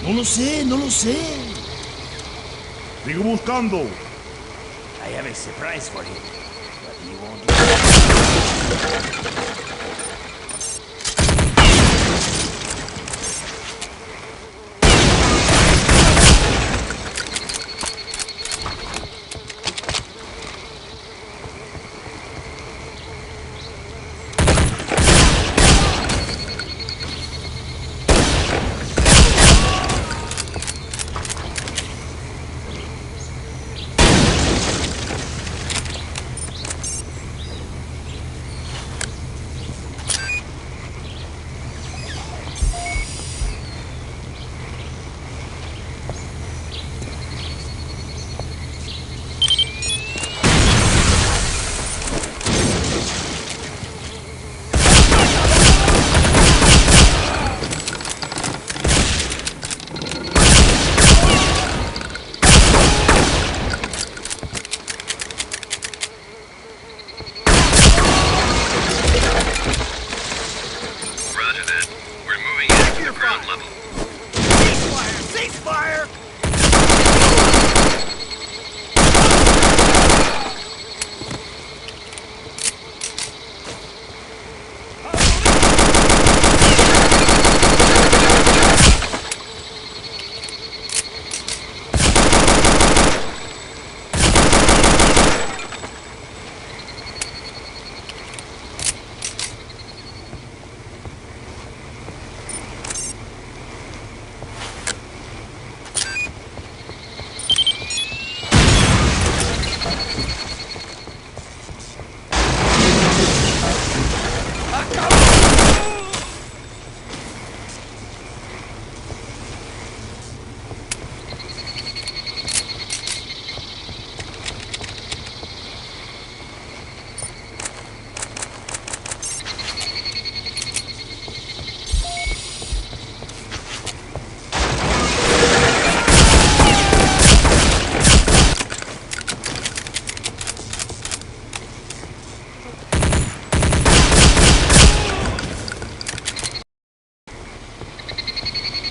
No lo sé, no lo sé. Sigo buscando. I have a surprise for him. But he won't.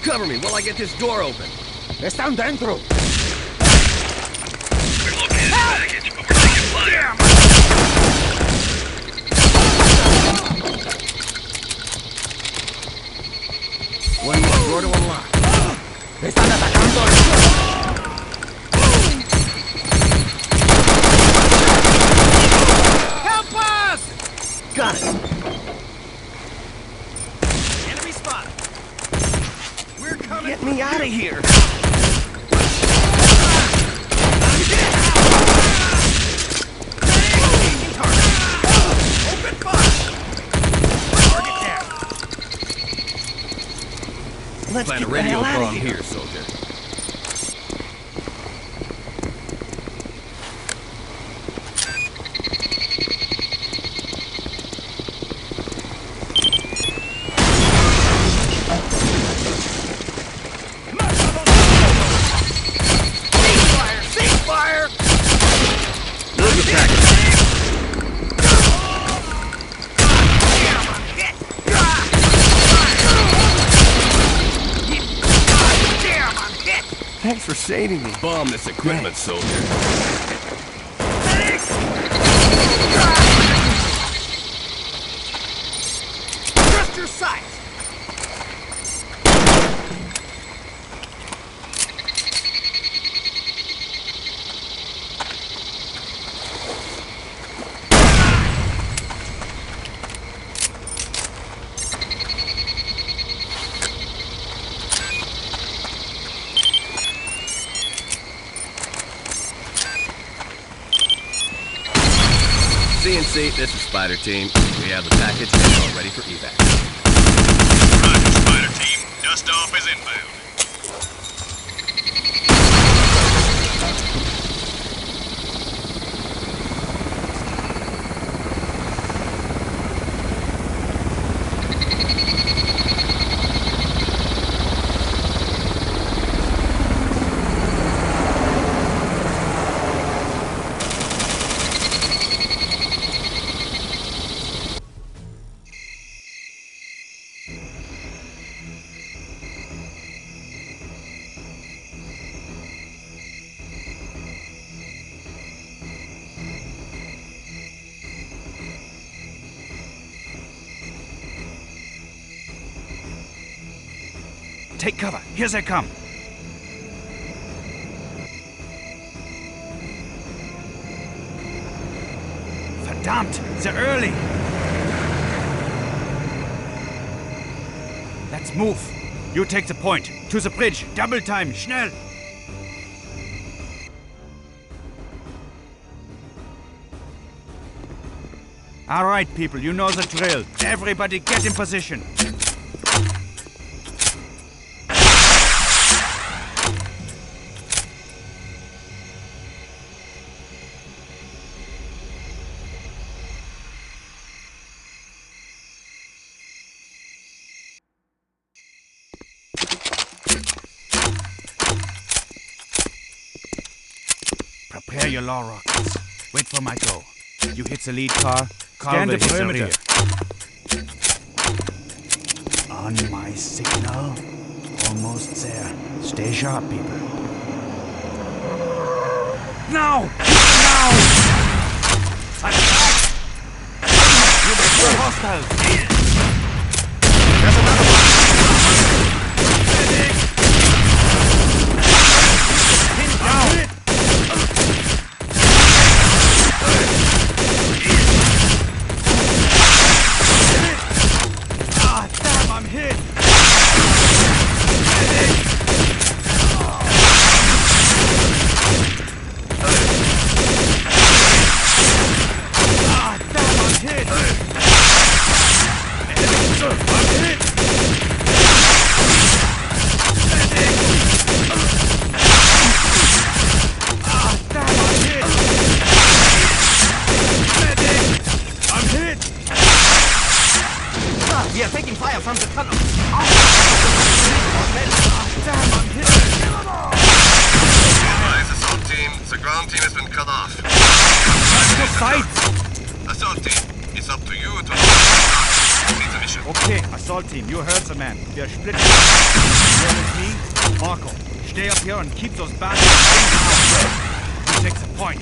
Cover me while I get this door open. Están dentro. We're located baggage, but we're taking fire. One more door to unlock. Están atacando. Help us! Got it. Enemy spotted. We're coming. Get me out of here. Let's plant a get the radio hell outta bomb here. here, soldier. Ceasefire! Move the package. Thanks for saving me. Bomb this equipment, soldier. Trust your sight! CNC, this is Spider Team. We have the package and all ready for evac. Roger, Spider Team. Dust off is inbound. Take cover. Here they come. Verdammt, they're early. Let's move. You take the point. To the bridge. Double time. Schnell. All right, people. You know the drill. Everybody get in position. Prepare your law rockets. Wait for my go. You hit the lead car. Scan the perimeter. On my signal. Almost there. Stay sharp, people. Now! Now! Attack! You make hostiles. There's another one. Pin down. I'm hit! Ah, damn, I'm hit! I'm hit! Ah, damn, I'm hit! I'm hit! We are taking fire from the tunnel. Damn, I'm hit! Advise assault team. The ground team has been cut off. Fight! Assault team, it's up to you to complete the mission. Okay, assault team, you heard the man. We are splitting. You're with me, Marco. Stay up here and keep those bastards in the house. You take the point.